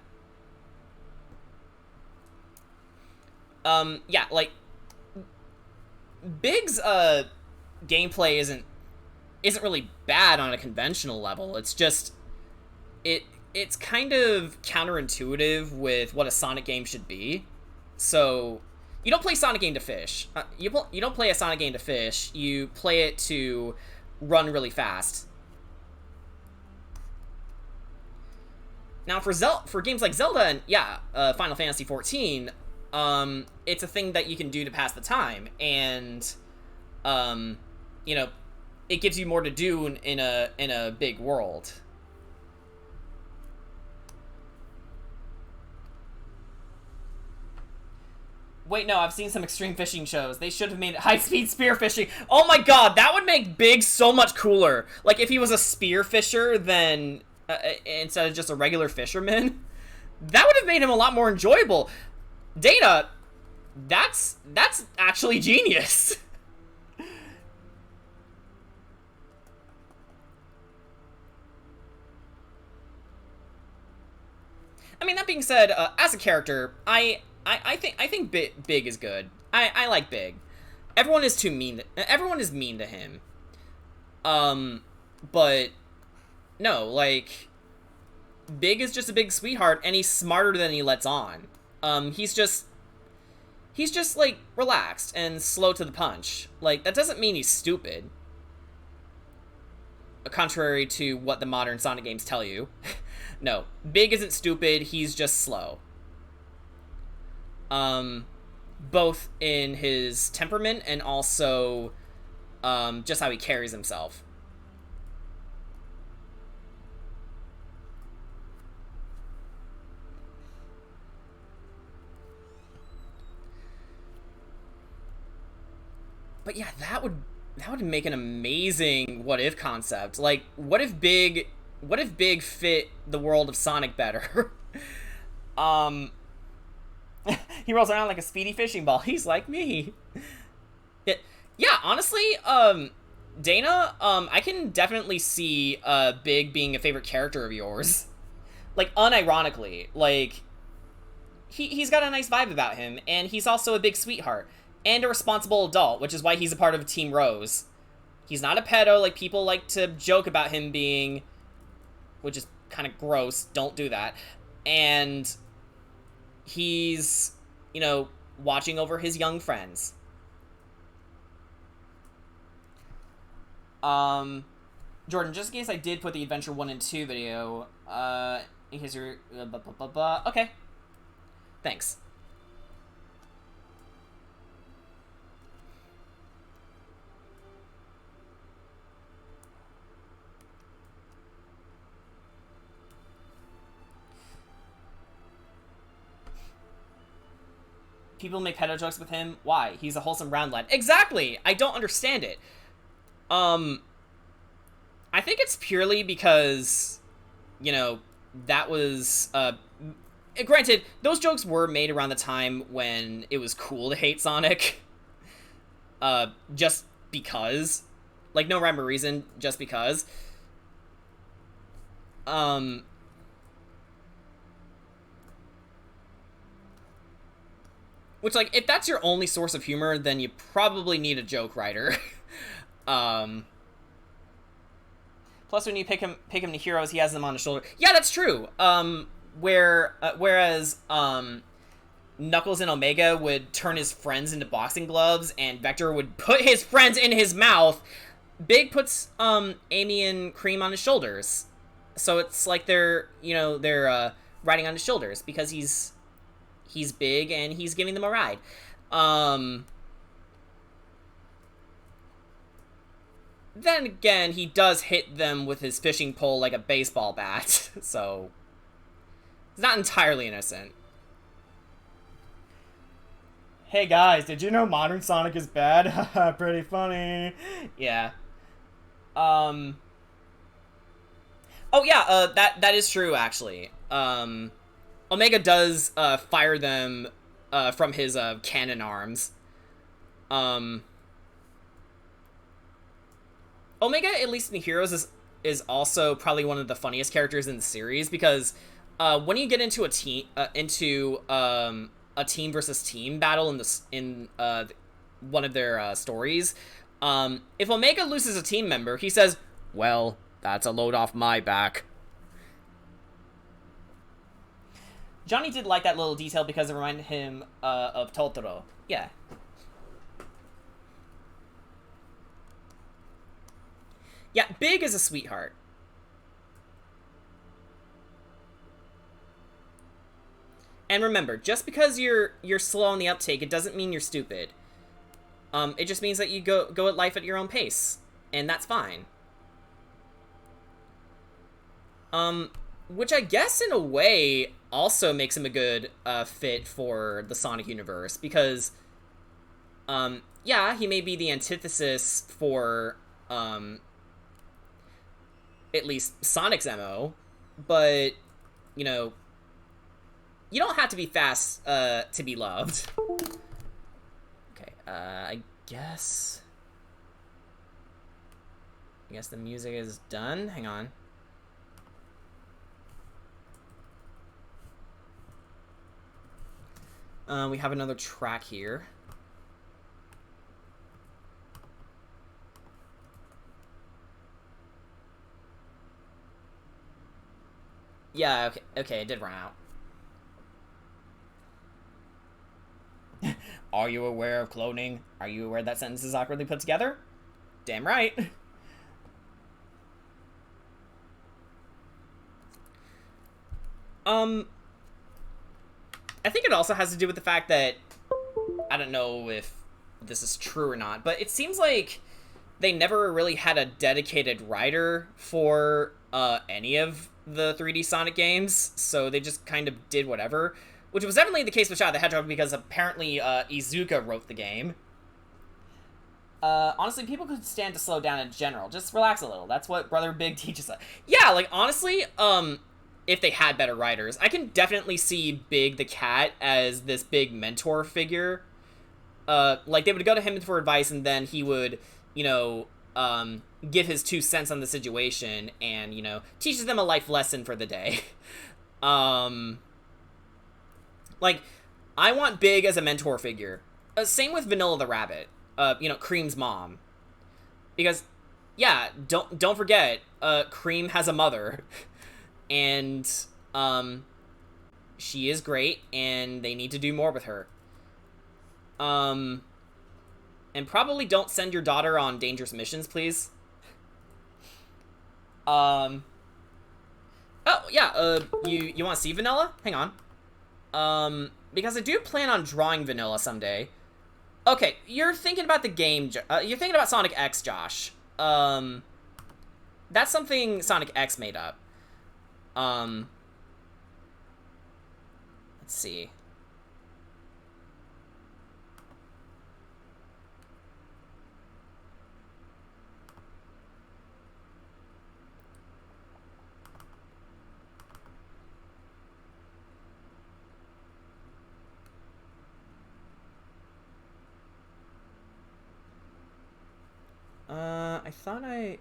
Yeah, like, Big's, gameplay isn't really bad on a conventional level. It's just, it's kind of counterintuitive with what a Sonic game should be. So, you don't play Sonic game to fish. You don't play a Sonic game to fish. You play it to run really fast. Now, for games like Zelda and, yeah, Final Fantasy XIV, it's a thing that you can do to pass the time. And, you know, it gives you more to do in a big world. Wait, no, I've seen some extreme fishing shows. They should have made it high-speed spear fishing. Oh my god, that would make Big so much cooler. Like, if he was a spear fisher, then instead of just a regular fisherman, that would have made him a lot more enjoyable. Dana, that's actually genius. I mean, that being said, as a character, I think Big is good. I like Big. everyone is too mean. Everyone is mean to him. But no, like, Big is just a big sweetheart, and he's smarter than he lets on. He's just like relaxed and slow to the punch. Like, that doesn't mean he's stupid. Contrary to what the modern Sonic games tell you. No, Big isn't stupid, he's just slow. Both in his temperament and also just how he carries himself. But yeah, that would make an amazing what if concept. Like, what if Big fit the world of Sonic better? He rolls around like a speedy fishing ball. He's like me. Yeah, honestly, Dana, I can definitely see Big being a favorite character of yours. Like, unironically. Like, he's got a nice vibe about him, and he's also a big sweetheart. And a responsible adult, which is why he's a part of Team Rose. He's not a pedo like people like to joke about him being, which is kind of gross. Don't do that. And he's, you know, watching over his young friends. Jordan, just in case I did put the Adventure 1 and 2 video, in case you're, okay. Thanks. People make pedo jokes with him. Why? He's a wholesome brown lad. Exactly! I don't understand it. I think it's purely because, you know, that was, granted, those jokes were made around the time when it was cool to hate Sonic. Just because. Like, no rhyme or reason, just because. Which, like, if that's your only source of humor, then you probably need a joke writer. Plus, when you pick him to heroes, he has them on his shoulder. Yeah, that's true. Whereas Knuckles and Omega would turn his friends into boxing gloves, and Vector would put his friends in his mouth, Big puts Amy and Cream on his shoulders. So it's like they're riding on his shoulders because he's big and he's giving them a ride. Then again, he does hit them with his fishing pole like a baseball bat, so it's not entirely innocent. Hey guys, did you know modern Sonic is bad? Pretty funny. Yeah. Oh yeah, that is true actually. Omega does fire them from his cannon arms. Omega, at least in the Heroes, is also probably one of the funniest characters in the series because when you get into a team versus team battle in one of their stories, if Omega loses a team member, he says, "Well, that's a load off my back." Johnny did like that little detail because it reminded him of Totoro. Yeah. Yeah, Big is a sweetheart. And remember, just because you're slow on the uptake, it doesn't mean you're stupid. It just means that you go at life at your own pace, and that's fine. Which I guess in a way also makes him a good fit for the Sonic universe because, yeah, he may be the antithesis for at least Sonic's MO, but you know, you don't have to be fast to be loved. Okay, I guess the music is done. Hang on. We have another track here. Yeah, okay, it did run out. Are you aware of cloning? Are you aware that sentence is awkwardly put together? Damn right. I think it also has to do with the fact that, I don't know if this is true or not, but it seems like they never really had a dedicated writer for any of the 3D Sonic games, so they just kind of did whatever, which was definitely the case with Shadow the Hedgehog, because apparently Iizuka wrote the game. Honestly, people could stand to slow down in general. Just relax a little. That's what Brother Big teaches us. Yeah, like, honestly, if they had better writers, I can definitely see Big the Cat as this big mentor figure. Like, they would go to him for advice, and then he would, you know, give his 2 cents on the situation, and, you know, teaches them a life lesson for the day. Like, I want Big as a mentor figure. Same with Vanilla the Rabbit. You know, Cream's mom. Because, yeah, don't forget, Cream has a mother. And, she is great, and they need to do more with her. And probably don't send your daughter on dangerous missions, please. Oh, yeah, you want to see Vanilla? Hang on. Because I do plan on drawing Vanilla someday. Okay, you're thinking about the game, you're thinking about Sonic X, Josh. That's something Sonic X made up. Let's see. I thought I...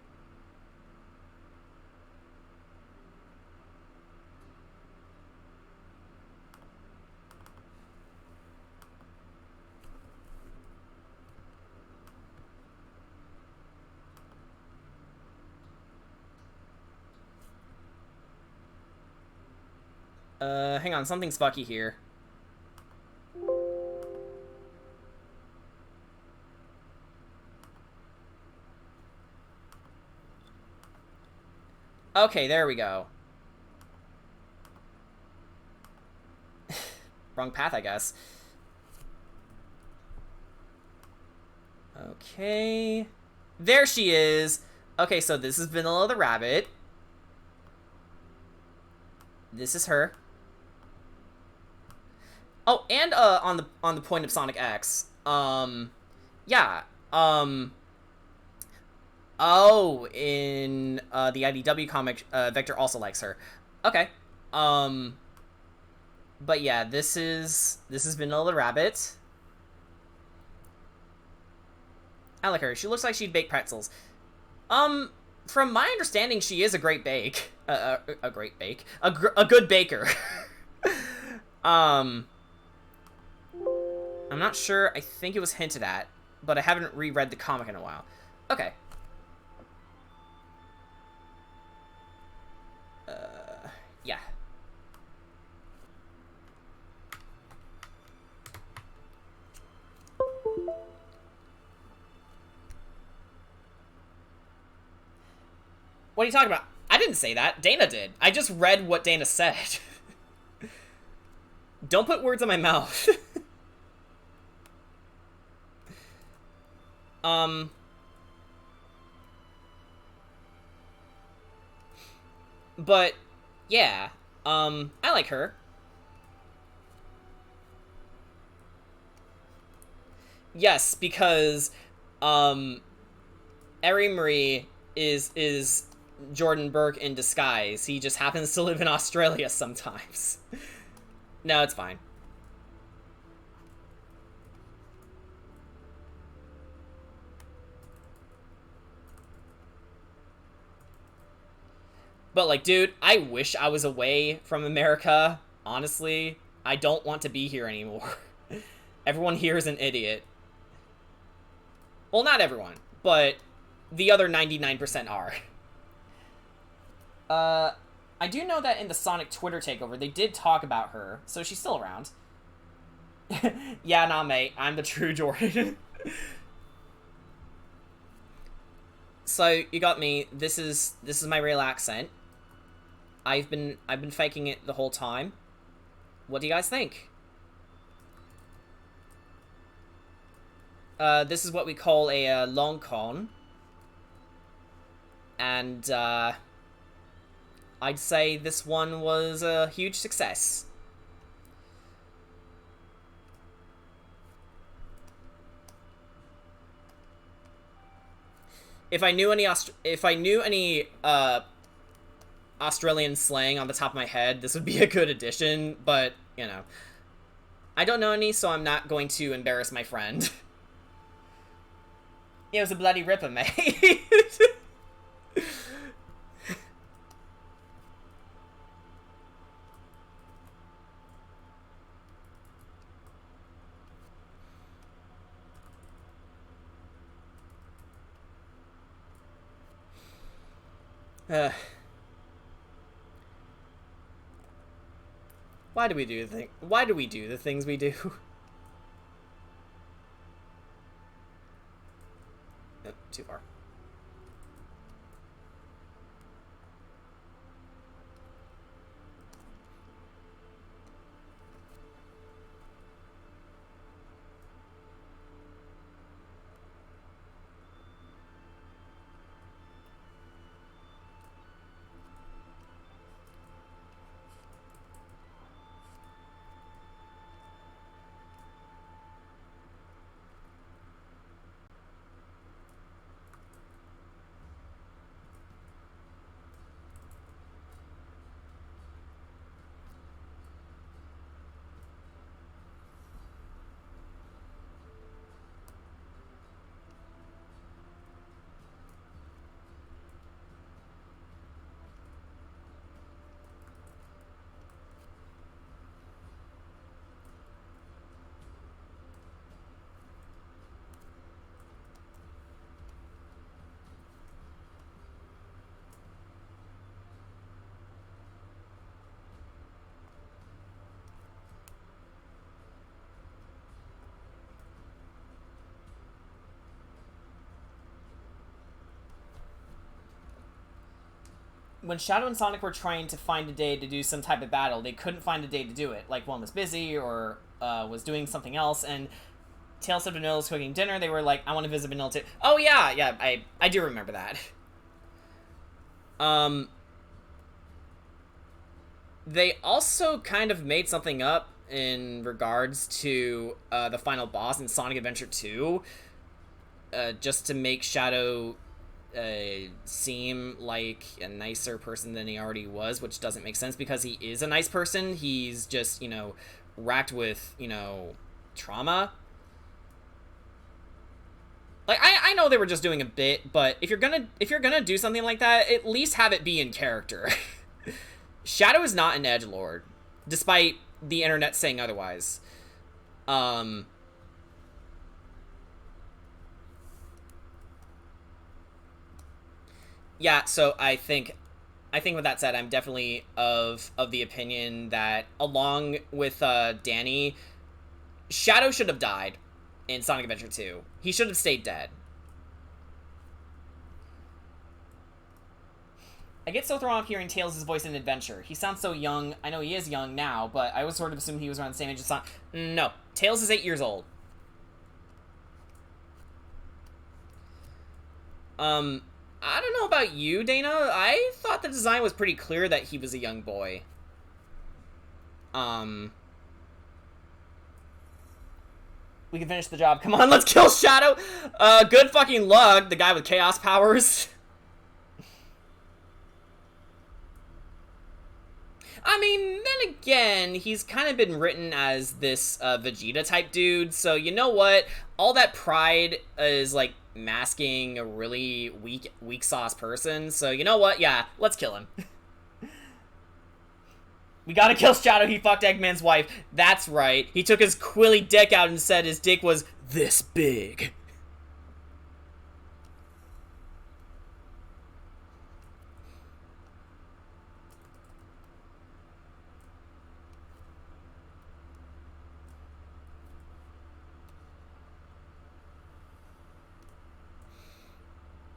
hang on, something's fucky here. Okay, there we go. Wrong path, I guess. Okay. There she is! Okay, so this is Vanilla the Rabbit. This is her. Oh, and on the point of Sonic X, yeah, oh, in the IDW comic, Vector also likes her. Okay, but yeah, this is Vanilla the Rabbit. I like her. She looks like she'd bake pretzels. From my understanding, she is a great bake. A great bake. A good baker. I'm not sure. I think it was hinted at, but I haven't reread the comic in a while. Okay. Yeah. What are you talking about? I didn't say that. Dana did. I just read what Dana said. Don't put words in my mouth. But, yeah. I like her. Yes, because, Eri Marie is Jordan Burke in disguise. He just happens to live in Australia sometimes. No, it's fine. But, like, dude, I wish I was away from America. Honestly, I don't want to be here anymore. Everyone here is an idiot. Well, not everyone, but the other 99% are. I do know that in the Sonic Twitter takeover, they did talk about her, so she's still around. Yeah, nah, mate. I'm the true Jordan. So you got me. This is my real accent. I've been faking it the whole time. What do you guys think? This is what we call a long con. And I'd say this one was a huge success. If I knew any Australian slang on the top of my head, this would be a good addition, but, you know. I don't know any, so I'm not going to embarrass my friend. It was a bloody ripper, mate. Why do we do the things we do? Oh, too far. When Shadow and Sonic were trying to find a day to do some type of battle, they couldn't find a day to do it. Like, one was busy or was doing something else, and Tails said Vanilla was cooking dinner. They were like, I want to visit Vanilla too. Oh, yeah, I do remember that. They also kind of made something up in regards to the final boss in Sonic Adventure 2, just to make Shadow seem like a nicer person than he already was, which doesn't make sense because he is a nice person. He's just, you know, racked with, you know, trauma. Like, I know they were just doing a bit, but if you're gonna do something like that, at least have it be in character. Shadow is not an edgelord, despite the internet saying otherwise. Yeah, so I think with that said, I'm definitely of the opinion that along with Danny, Shadow should have died in Sonic Adventure 2. He should have stayed dead. I get so thrown off hearing Tails' voice in Adventure. He sounds so young. I know he is young now, but I always sort of assumed he was around the same age as Sonic. No, Tails is 8 years old. I don't know about you, Dana. I thought the design was pretty clear that he was a young boy. We can finish the job. Come on, let's kill Shadow! Good fucking luck, the guy with chaos powers. I mean, then again, he's kind of been written as this Vegeta-type dude, so you know what? All that pride is, like, masking a really weak sauce person, so you know what? Yeah, let's kill him. We gotta kill Shadow, he fucked Eggman's wife. That's right. He took his quilly dick out and said his dick was this big.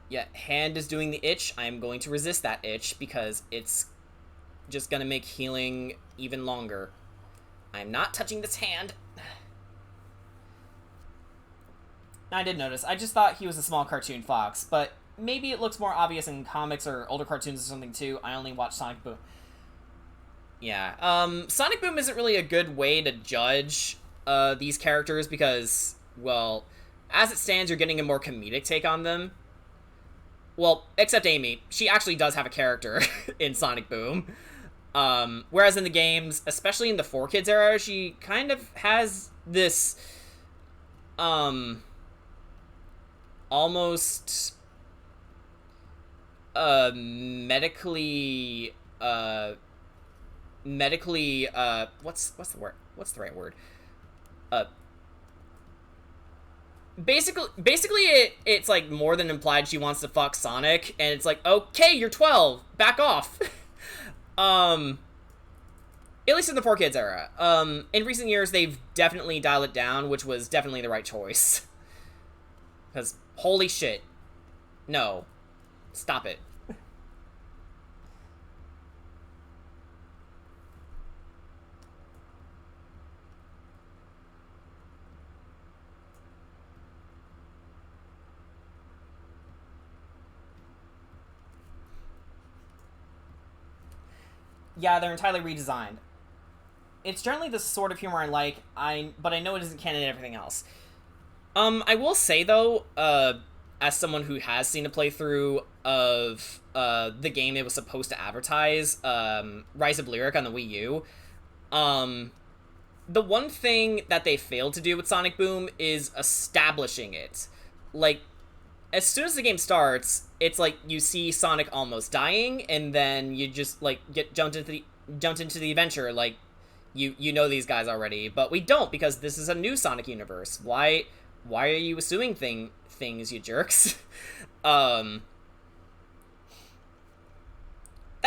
Yeah, hand is doing the itch. I'm going to resist that itch because it's just gonna make healing even longer. I'm not touching this hand. I did notice. I just thought he was a small cartoon fox, but maybe it looks more obvious in comics or older cartoons or something too. I only watch Sonic Boom. Yeah, Sonic Boom isn't really a good way to judge these characters because, well, as it stands, you're getting a more comedic take on them. Well, except Amy. She actually does have a character in Sonic Boom. Whereas in the games, especially in the 4Kids era, she kind of has this, almost, medically, what's the word? What's the right word? Basically, it's like more than implied she wants to fuck Sonic, and it's like, okay, you're 12, back off. At least in the 4Kids era. In recent years, they've definitely dialed it down, which was definitely the right choice. Because, holy shit. No. Stop it. Yeah, they're entirely redesigned. It's generally the sort of humor I like, but I know it isn't canon and everything else. I will say, though, as someone who has seen a playthrough of the game it was supposed to advertise, Rise of Lyric on the Wii U, the one thing that they failed to do with Sonic Boom is establishing it. Like, as soon as the game starts, it's like you see Sonic almost dying, and then you just like get jumped into the adventure. Like, you know these guys already, but we don't because this is a new Sonic universe. Why are you assuming things, you jerks? That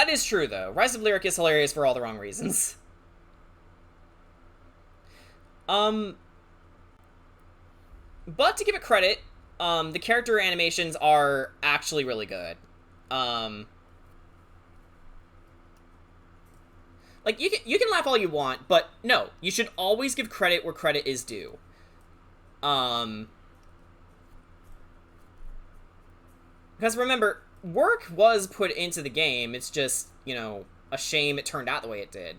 is true though. Rise of Lyric is hilarious for all the wrong reasons. But to give it credit, the character animations are actually really good. Like, you can laugh all you want, but no, you should always give credit where credit is due. Because remember, work was put into the game, it's just, you know, a shame it turned out the way it did.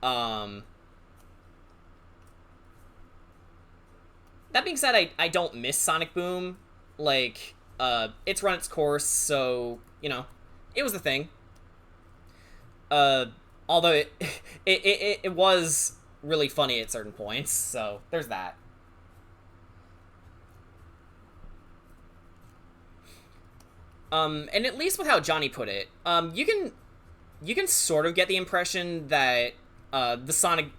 That being said, I don't miss Sonic Boom. Like, it's run its course, so, you know, it was the thing. Although it was really funny at certain points, so there's that. And at least with how Johnny put it, you can sort of get the impression that the Sonic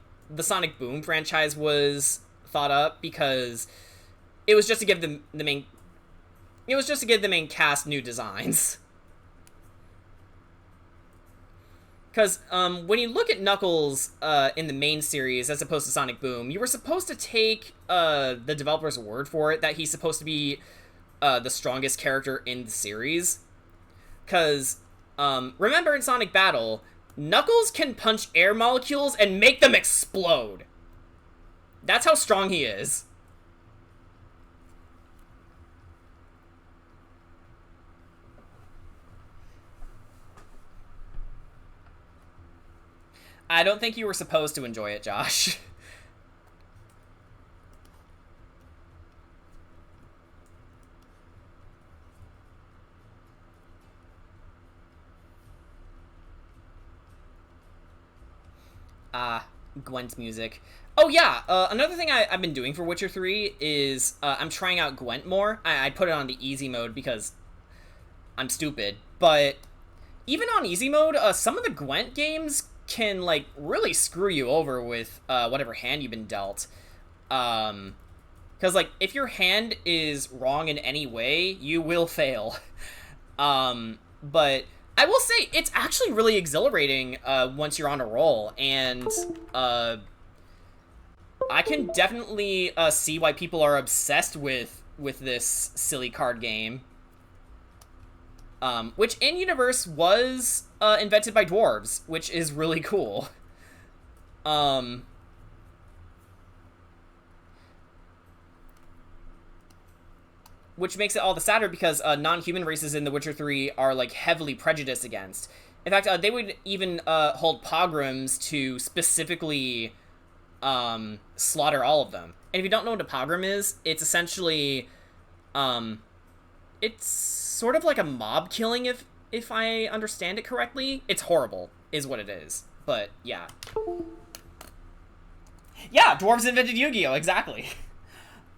Boom franchise was thought up because it was just to give the main cast new designs. Because when you look at Knuckles in the main series as opposed to Sonic Boom, you were supposed to take the developer's word for it that he's supposed to be the strongest character in the series. Because remember in Sonic Battle, Knuckles can punch air molecules and make them explode. That's how strong he is. I don't think you were supposed to enjoy it, Josh. Gwent's music. Oh yeah, another thing I've been doing for Witcher 3 is I'm trying out Gwent more. I put it on the easy mode because I'm stupid. But even on easy mode, some of the Gwent games can, like, really screw you over with whatever hand you've been dealt. Because, like, if your hand is wrong in any way, you will fail. But I will say, it's actually really exhilarating once you're on a roll, and I can definitely see why people are obsessed with this silly card game. which in universe was invented by dwarves, which is really cool. Which makes it all the sadder because non-human races in The Witcher 3 are like heavily prejudiced against. In fact, they would even hold pogroms to specifically slaughter all of them. And if you don't know what a pogrom is, it's essentially it's sort of like a mob killing, if I understand it correctly. It's horrible, is what it is. But yeah. Yeah, dwarves invented Yu-Gi-Oh! Exactly.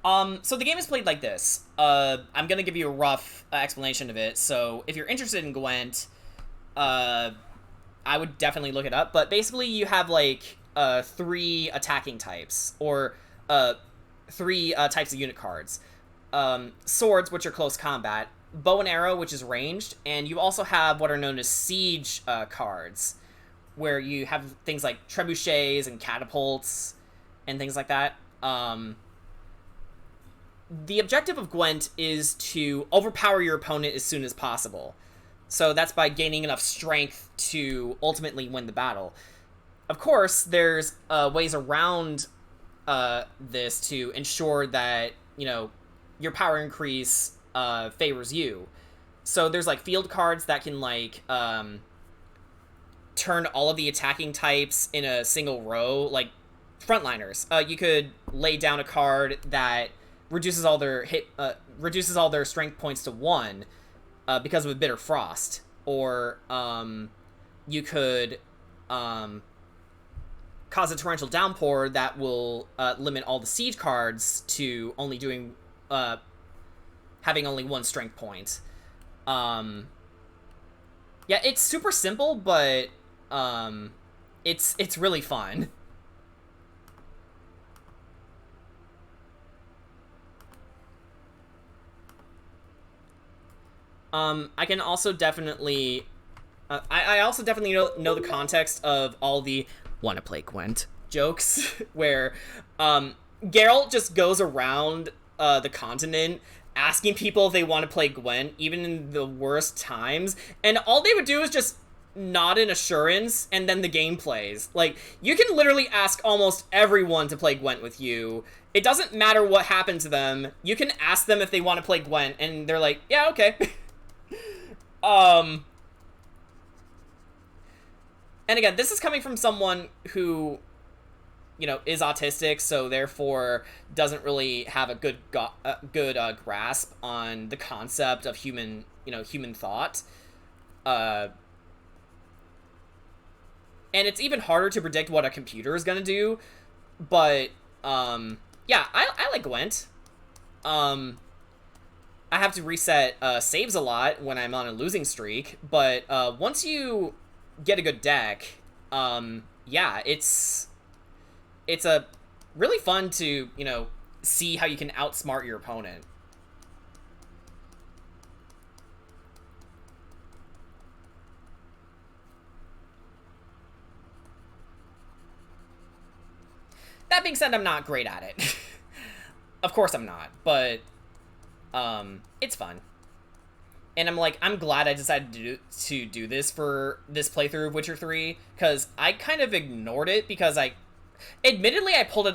So the game is played like this. I'm gonna give you a rough explanation of it. So if you're interested in Gwent, I would definitely look it up. But basically, you have like 3 attacking types, or 3 types of unit cards. Swords, which are close combat, bow and arrow, which is ranged, and you also have what are known as siege cards, where you have things like trebuchets and catapults and things like that. The objective of Gwent is to overpower your opponent as soon as possible. So that's by gaining enough strength to ultimately win the battle. Of course, there's ways around this to ensure that, you know, your power increase favors you. So there's like field cards that can like turn all of the attacking types in a single row, like frontliners. You could lay down a card that reduces all their strength points to 1 because of a bitter frost, or you could cause a torrential downpour that will limit all the siege cards to only doing having only 1 strength point. Yeah, it's super simple, but it's really fun. I can also definitely... I also definitely know the context of all the wanna play Gwent jokes, where Geralt just goes around the continent asking people if they want to play Gwent, even in the worst times, and all they would do is just nod in assurance, and then the game plays. Like, you can literally ask almost everyone to play Gwent with you. It doesn't matter what happened to them. You can ask them if they want to play Gwent, and they're like, yeah, okay. And again, this is coming from someone who, you know, is autistic, so therefore doesn't really have a good grasp on the concept of human thought. And it's even harder to predict what a computer is gonna do. But yeah, I like Gwent. I have to reset saves a lot when I'm on a losing streak, but once you get a good deck, yeah, it's a really fun to, you know, see how you can outsmart your opponent. That being said, I'm not great at it. Of course I'm not, but it's fun. And I'm glad I decided to do this for this playthrough of Witcher 3, because I kind of ignored it because admittedly I pulled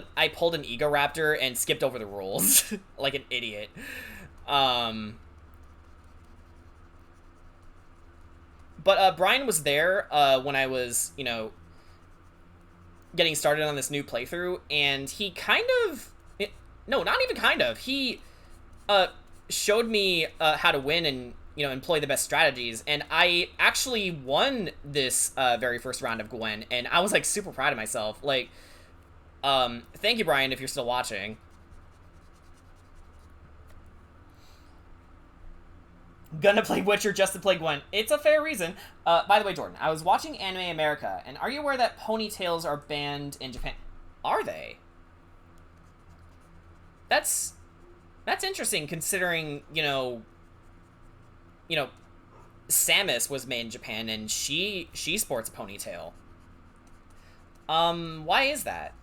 an Ego-Raptor and skipped over the rules like an idiot. But Brian was there when I was, you know, getting started on this new playthrough, and he kind of... No, not even kind of. He showed me how to win and, you know, employ the best strategies, and I actually won this very first round of Gwen, and I was, like, super proud of myself. Like, thank you, Brian, if you're still watching. Gonna play Witcher just to play Gwen. It's a fair reason. By the way, Jordan, I was watching Anime America, and are you aware that ponytails are banned in Japan? Are they? That's interesting, considering, you know, Samus was made in Japan, and she sports a ponytail. Why is that?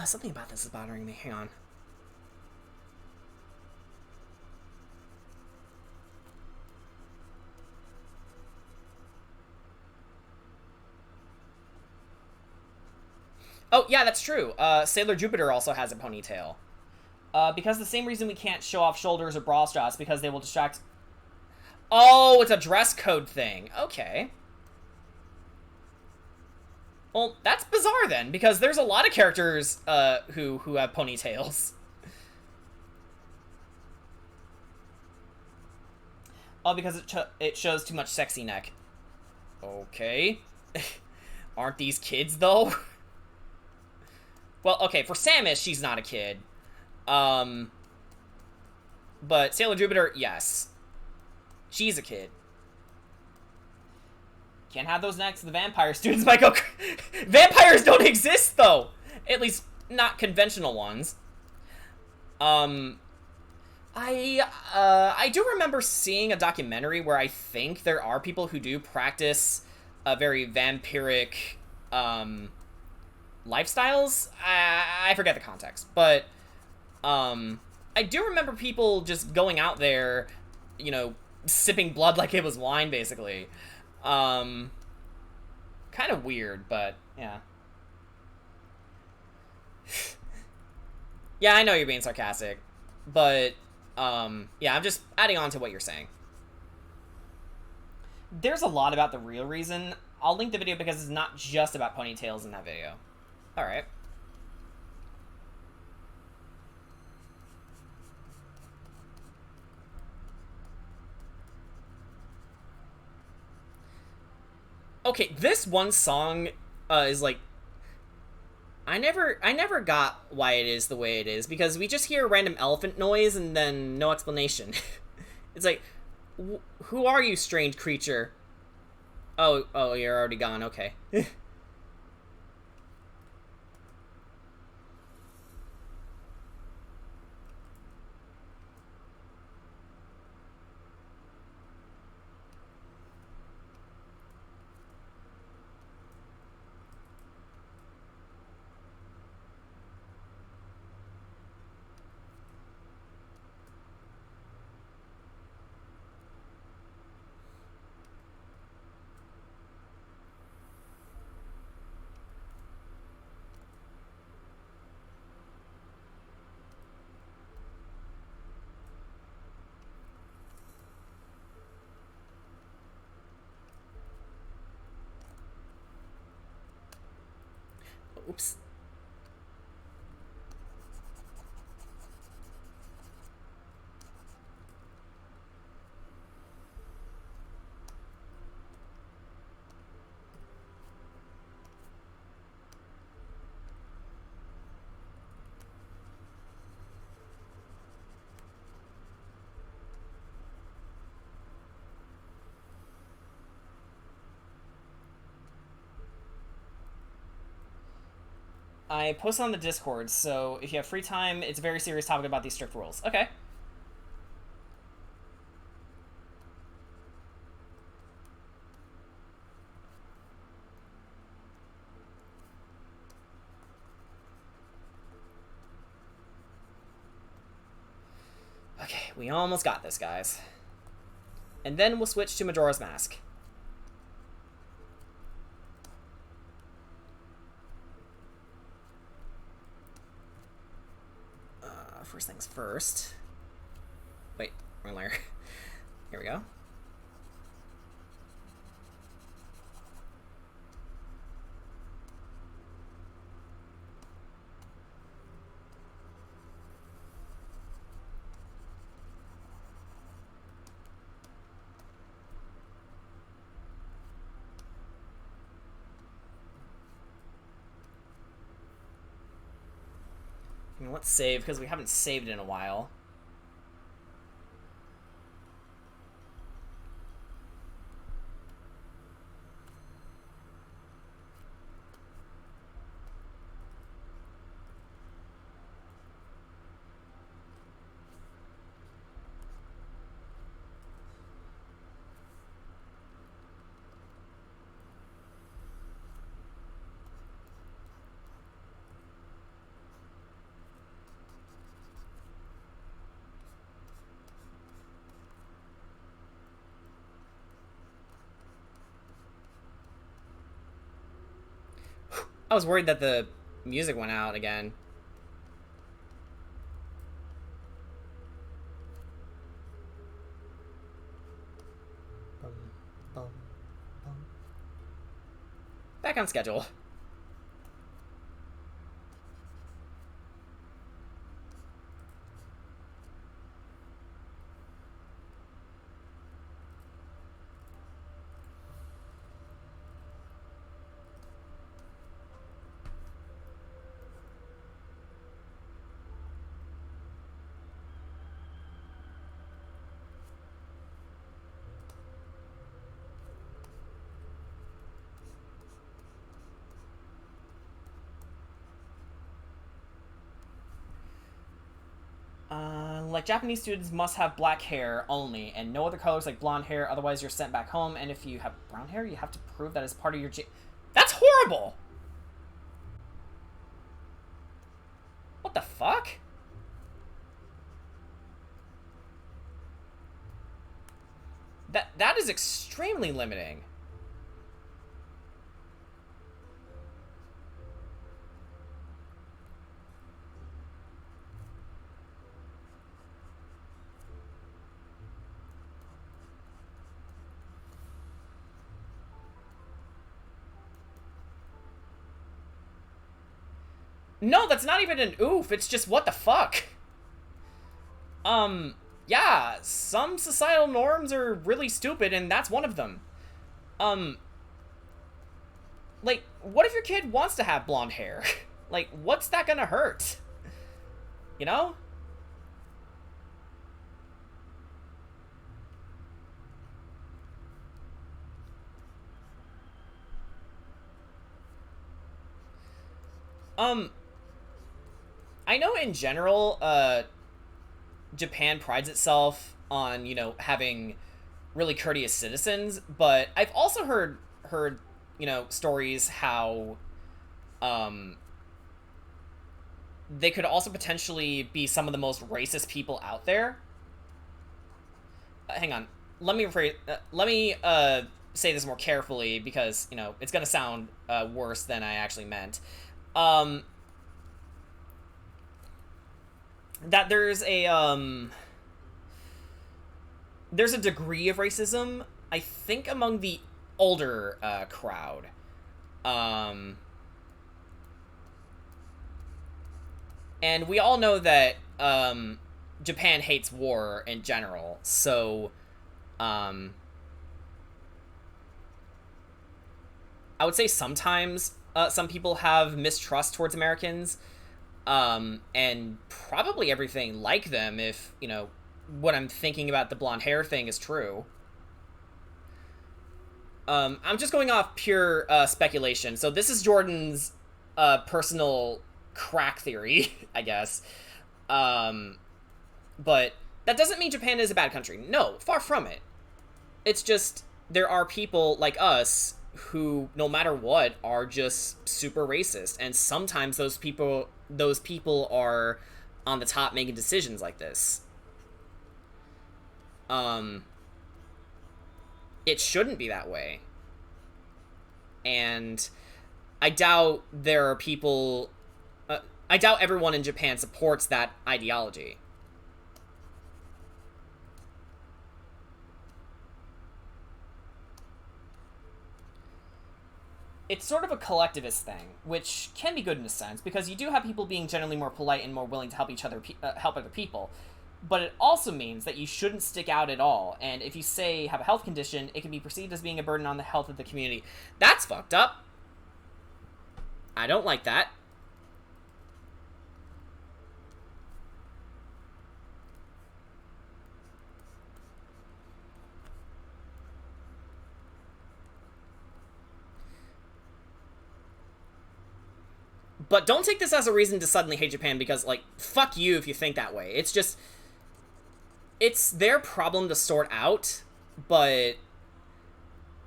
something about this is bothering me. Hang on. Oh, yeah, that's true. Sailor Jupiter also has a ponytail. Because the same reason we can't show off shoulders or bra straps, because they will distract... Oh, it's a dress code thing. Okay. Well, that's bizarre then, because there's a lot of characters who have ponytails. Oh, because it shows too much sexy neck. Okay. Aren't these kids, though? Well, okay, for Samus, she's not a kid. But Sailor Jupiter, yes. She's a kid. Can't have those next to the vampire students might go... Vampires don't exist, though! At least, not conventional ones. I do remember seeing a documentary where I think there are people who do practice a very vampiric, lifestyles. I forget the context, but I do remember people just going out there, you know, sipping blood like it was wine, basically. Kind of weird, but yeah. Yeah, I know you're being sarcastic, but yeah, I'm just adding on to what you're saying. There's a lot about the real reason. I'll link the video because it's not just about ponytails in that video. Alright. Okay, this one song is like... I never got why it is the way it is, because we just hear a random elephant noise and then no explanation. It's like, who are you, strange creature? Oh, you're already gone, okay. Oops. I posted on the Discord, so if you have free time, it's a very serious topic about these strict rules. Okay. Okay, we almost got this, guys. And then we'll switch to Majora's Mask. First things first. Wait, wrong layer. Here we go. Let's save, because we haven't saved in a while. I was worried that the music went out again. Back on schedule. Like, Japanese students must have black hair only, and no other colors like blonde hair, otherwise you're sent back home, and if you have brown hair, you have to prove that as part of your That's horrible! What the fuck? That is extremely limiting. No, that's not even an oof, it's just what the fuck? Yeah, some societal norms are really stupid, and that's one of them. Like, what if your kid wants to have blonde hair? Like, what's that gonna hurt? You know? I know in general, Japan prides itself on, you know, having really courteous citizens, but I've also heard, you know, stories how, they could also potentially be some of the most racist people out there. Hang on. Let me say this more carefully because, you know, it's gonna sound, worse than I actually meant. That there's a degree of racism, I think, among the older crowd. And we all know that Japan hates war in general, so I would say sometimes some people have mistrust towards Americans. And probably everything like them if, you know, what I'm thinking about the blonde hair thing is true. I'm just going off pure speculation. So this is Jordan's personal crack theory, I guess. But that doesn't mean Japan is a bad country. No, far from it. It's just there are people like us who, no matter what, are just super racist, and sometimes those people are on the top making decisions like this. It shouldn't be that way. And I doubt there are people... I doubt everyone in Japan supports that ideology. It's sort of a collectivist thing, which can be good in a sense, because you do have people being generally more polite and more willing to help each other, help other people. But it also means that you shouldn't stick out at all, and if you, say, have a health condition, it can be perceived as being a burden on the health of the community. That's fucked up. I don't like that. But don't take this as a reason to suddenly hate Japan, because, like, fuck you if you think that way. It's just... it's their problem to sort out, but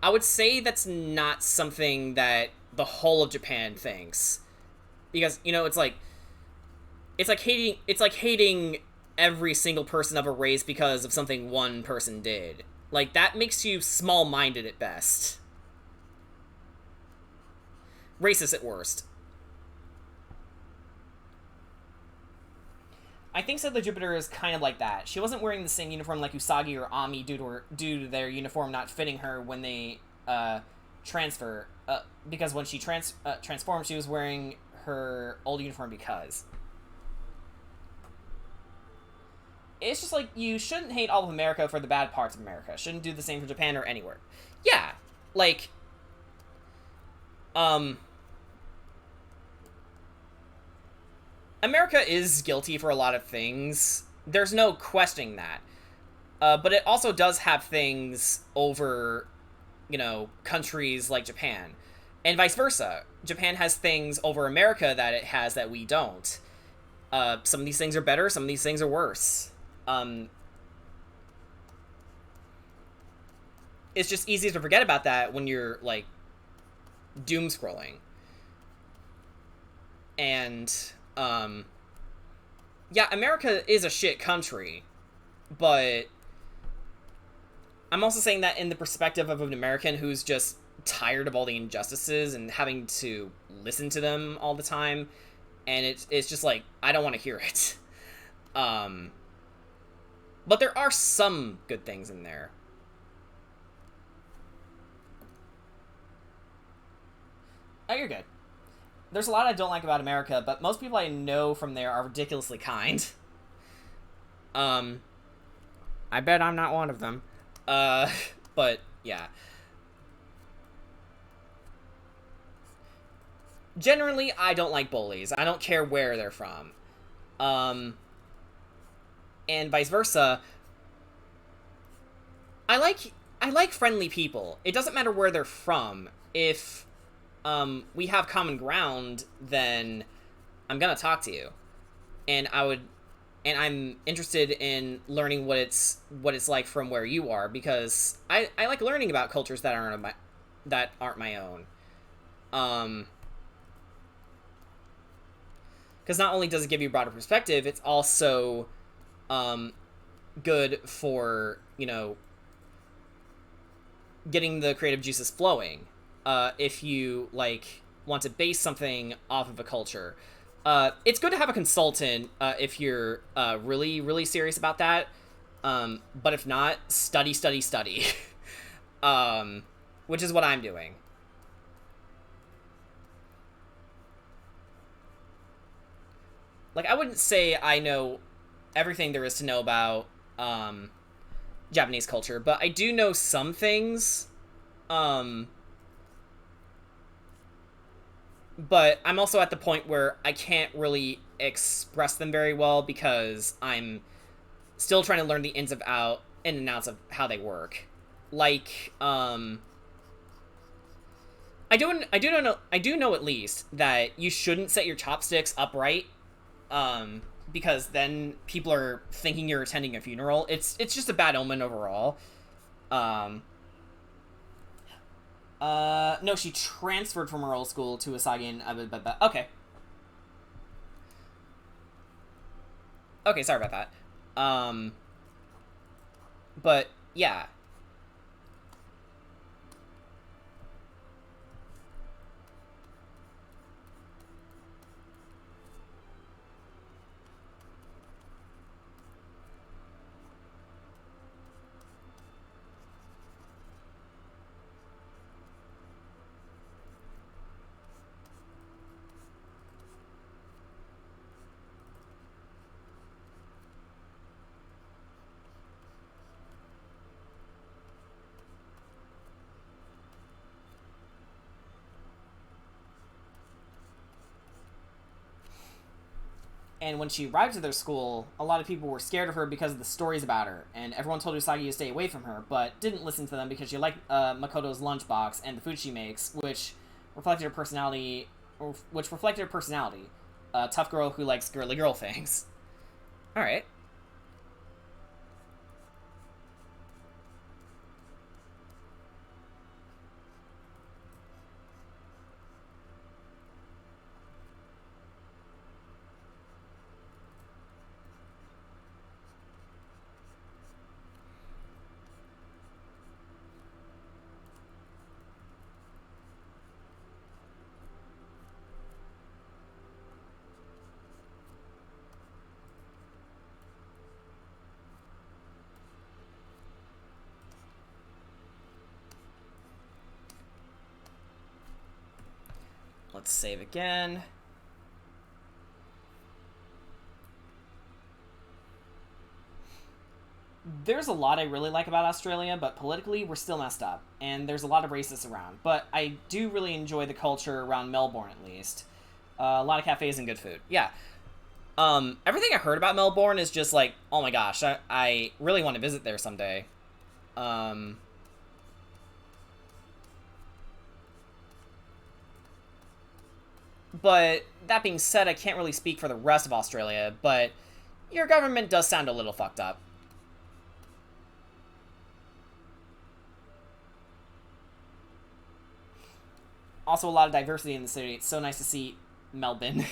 I would say that's not something that the whole of Japan thinks. Because, you know, it's like hating every single person of a race because of something one person did. Like, that makes you small-minded at best. racist at worst. I think Sailor Jupiter is kind of like that. She wasn't wearing the same uniform like Usagi or Ami due to their uniform not fitting her when they transfer. Because when she transformed, she was wearing her old uniform because. It's just like, you shouldn't hate all of America for the bad parts of America. Shouldn't do the same for Japan or anywhere. Yeah, like, America is guilty for a lot of things. There's no questioning that. But it also does have things over, countries like Japan. And vice versa. Japan has things over America that it has that we don't. Some of these things are better, some of these things are worse. It's just easy to forget about that when you're, like, doom scrolling. And, yeah, America is a shit country, but I'm also saying that in the perspective of an American who's just tired of all the injustices and having to listen to them all the time, and it's just like, I don't want to hear it. But there are some good things in there. Oh, you're good. There's a lot I don't like about America, but most people I know from there are ridiculously kind. I bet I'm not one of them. But, yeah. Generally, I don't like bullies. I don't care where they're from. And vice versa. I like friendly people. It doesn't matter where they're from. If we have common ground, then I'm gonna talk to you, and I'm interested in learning what it's like from where you are, because I like learning about cultures that aren't my own. Because not only does it give you a broader perspective, it's also good for, getting the creative juices flowing. If you, like, want to base something off of a culture. It's good to have a consultant if you're really, really serious about that. But if not, study. Which is what I'm doing. Like, I wouldn't say I know everything there is to know about Japanese culture, but I do know some things. But I'm also at the point where I can't really express them very well because I'm still trying to learn the in and outs of how they work. Like, I do know at least that you shouldn't set your chopsticks upright, because then people are thinking you're attending a funeral. It's just a bad omen overall. No, she transferred from her old school to Usagi and okay. Okay, sorry about that. But, yeah. And when she arrived at their school, a lot of people were scared of her because of the stories about her, and everyone told Usagi to stay away from her, but didn't listen to them because she liked Makoto's lunchbox and the food she makes, which reflected her personality. A tough girl who likes girly girl things. All right. Let's save again. There's a lot I really like about Australia, but politically, we're still messed up. And there's a lot of racists around. But I do really enjoy the culture around Melbourne, at least. A lot of cafes and good food. Yeah. Everything I heard about Melbourne is just like, oh my gosh, I really want to visit there someday. But that being said, I can't really speak for the rest of Australia, but your government does sound a little fucked up. Also, a lot of diversity in the city. It's so nice to see Melbourne.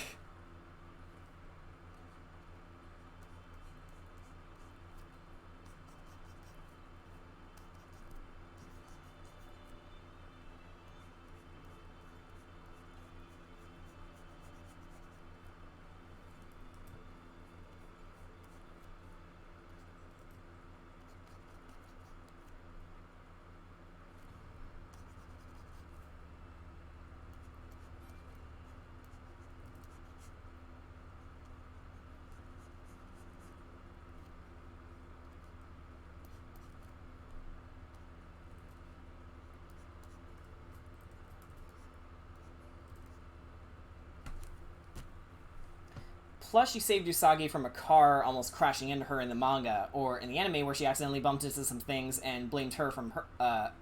Plus, she saved Usagi from a car almost crashing into her in the manga, or in the anime where she accidentally bumped into some things and blamed her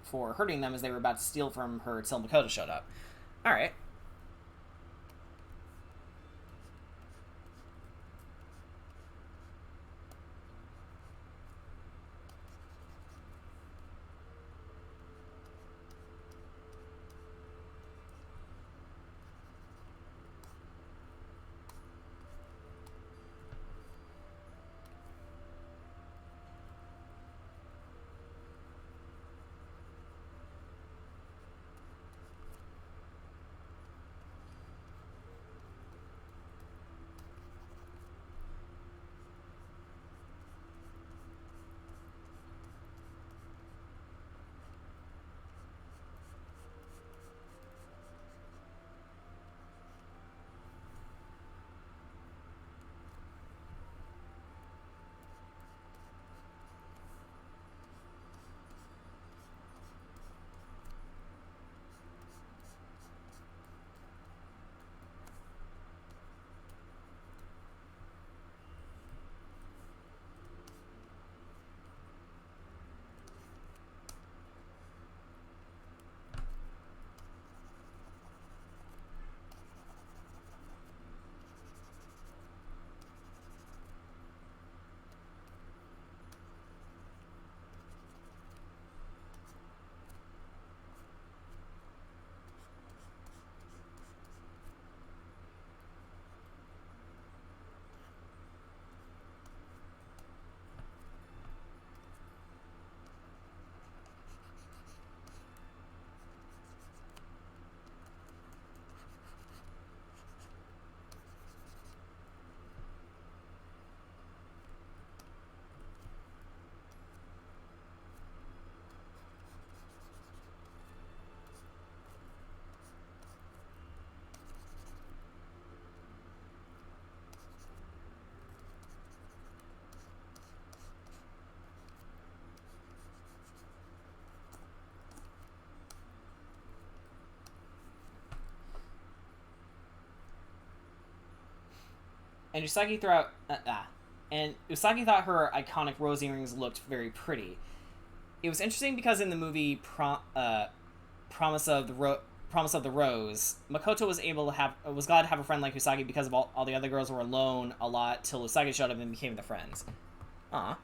for hurting them as they were about to steal from her till Makoto showed up. Alright. And Usagi throughout and Usagi thought her iconic rose earrings looked very pretty. It was interesting because in the movie Promise of the Rose, Makoto was glad to have a friend like Usagi because of all the other girls were alone a lot till Usagi showed up and became their friends. Aw.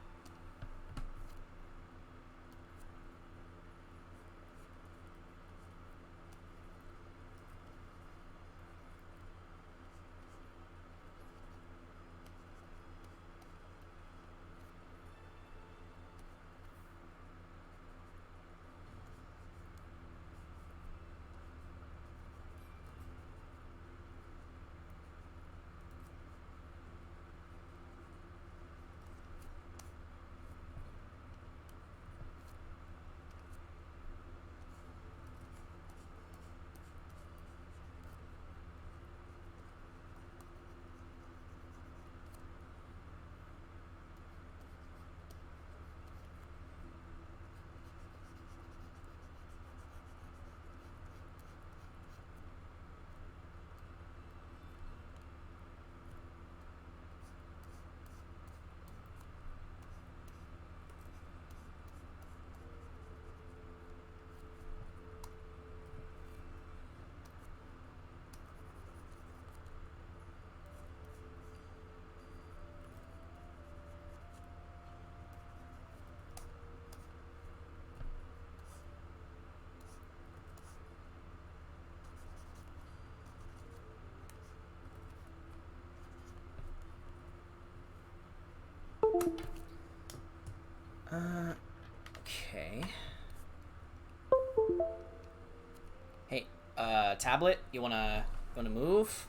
Tablet, you wanna move?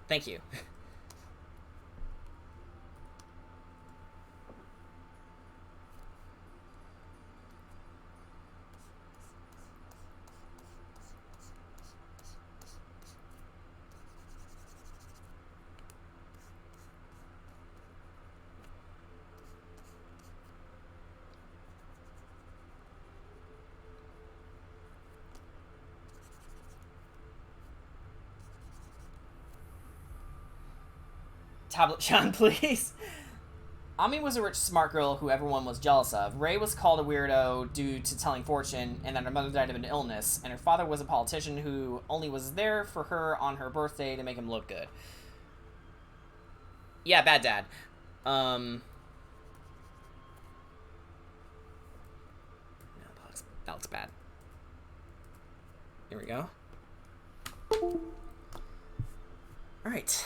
Thank you. Tablet Sean, please. Ami was a rich, smart girl who everyone was jealous of. Ray was called a weirdo due to telling fortune, and that her mother died of an illness, and her father was a politician who only was there for her on her birthday to make him look good. Yeah, bad dad. No, that looks bad. Here we go. Alright.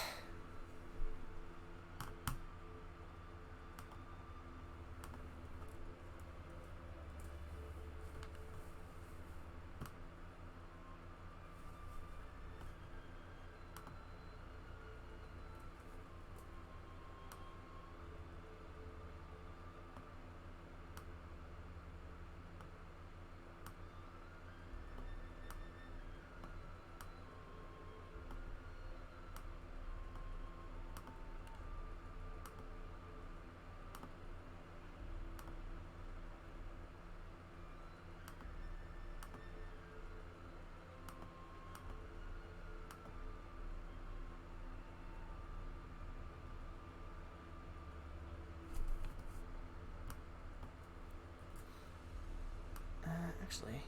Actually.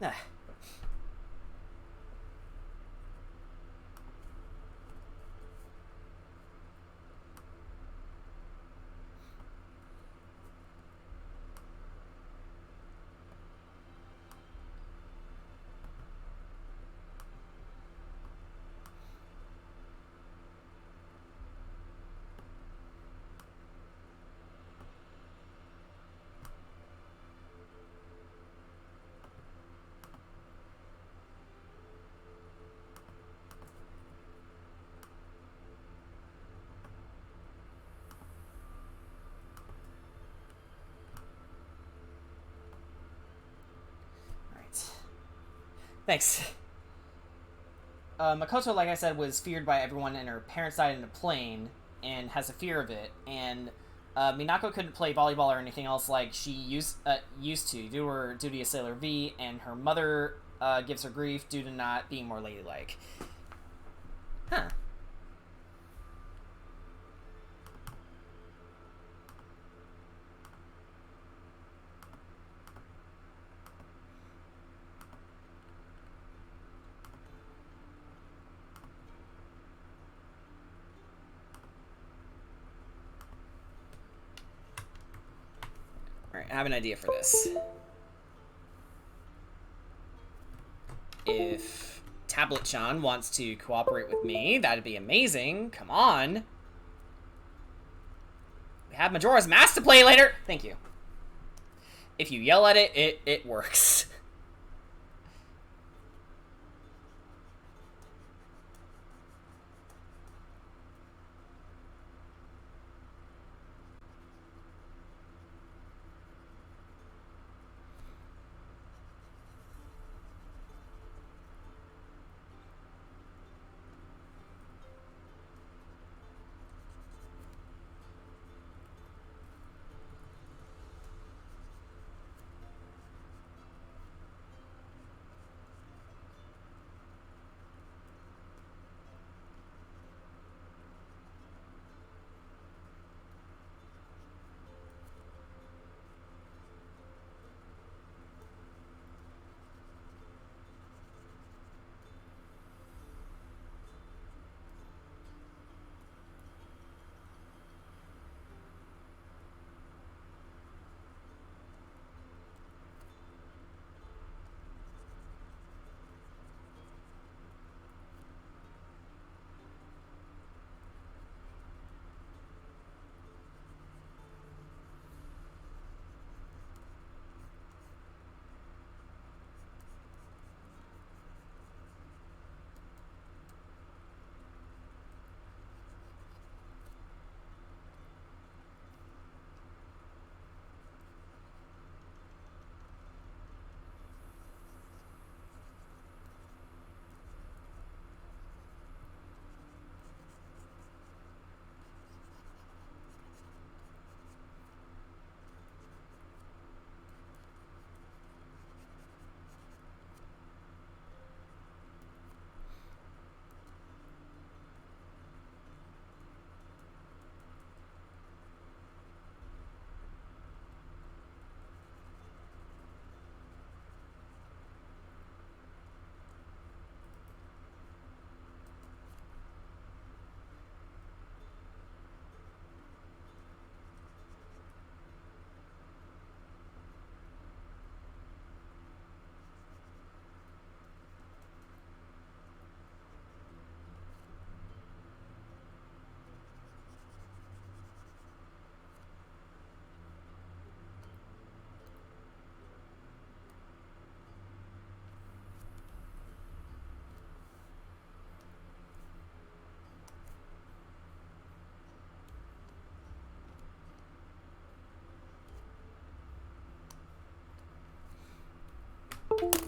Ah. Thanks. Makoto, like I said, was feared by everyone, and her parents died in a plane, and has a fear of it. And Minako couldn't play volleyball or anything else like she used to due to her duty as Sailor V, and her mother gives her grief due to not being more ladylike. Huh. Alright, I have an idea for this. If Tablet-chan wants to cooperate with me, that'd be amazing. Come on. We have Majora's Mask to play later. Thank you. If you yell at it, it works.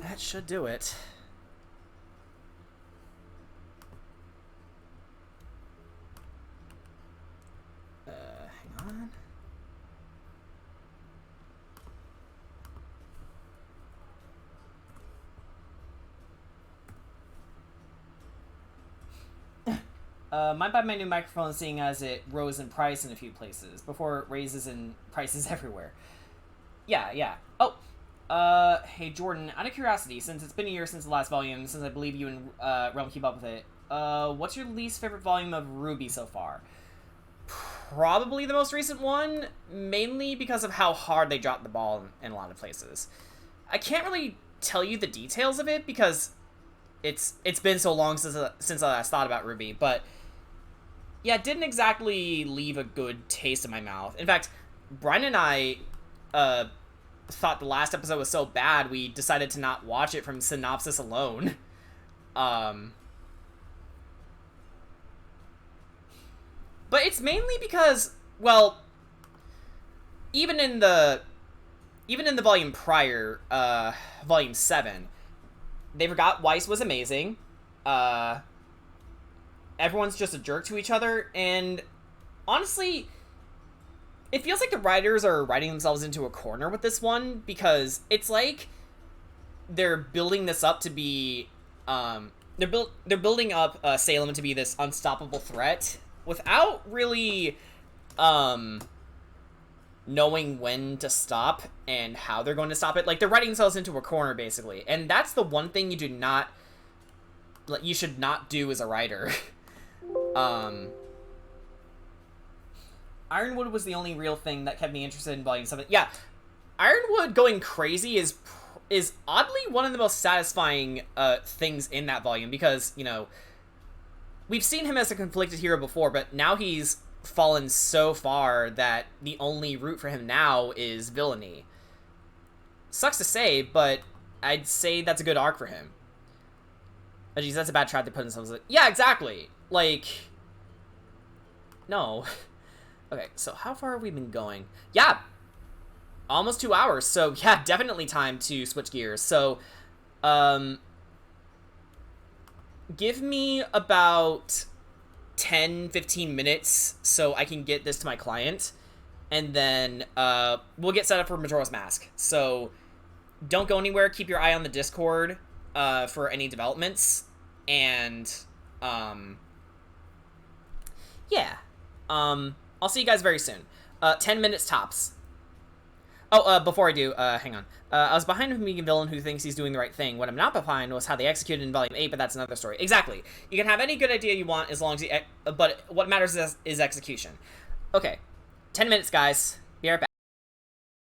That should do it. Hang on. Might buy my new microphone, seeing as it rose in price in a few places before it raises in prices everywhere. Yeah. Oh, hey Jordan, out of curiosity, since it's been a year since the last volume, since I believe you and Realm keep up with it, what's your least favorite volume of Ruby so far? Probably the most recent one, mainly because of how hard they dropped the ball in a lot of places. I can't really tell you the details of it because it's been so long since I last thought about Ruby, but yeah, it didn't exactly leave a good taste in my mouth. In fact, Brian and I thought the last episode was so bad, we decided to not watch it from synopsis alone. But it's mainly because, well, even in the volume prior, volume 7, they forgot Weiss was amazing. Everyone's just a jerk to each other, and honestly, it feels like the writers are writing themselves into a corner with this one, because it's like they're building this up to be, they're building up Salem to be this unstoppable threat without really knowing when to stop and how they're going to stop it. Like, they're writing themselves into a corner, basically, and that's the one thing you should not do as a writer. Ironwood was the only real thing that kept me interested in Volume 7. Yeah, Ironwood going crazy is oddly one of the most satisfying things in that volume, because, you know, we've seen him as a conflicted hero before, but now he's fallen so far that the only route for him now is villainy. Sucks to say, but I'd say that's a good arc for him. Oh, geez, that's a bad trap to put themselves in. Yeah, exactly. Like, no. Okay, so how far have we been going? Yeah, almost 2 hours. So yeah, definitely time to switch gears. So, give me about 10-15 minutes so I can get this to my client, and then we'll get set up for Majora's Mask. So don't go anywhere. Keep your eye on the Discord for any developments, and yeah, I'll see you guys very soon. 10 minutes tops. Oh, before I do, hang on. I was behind a Megan villain who thinks he's doing the right thing. What I'm not behind was how they executed in Volume 8, but that's another story. Exactly. You can have any good idea you want as long as you... but what matters is execution. Okay. 10 minutes, guys.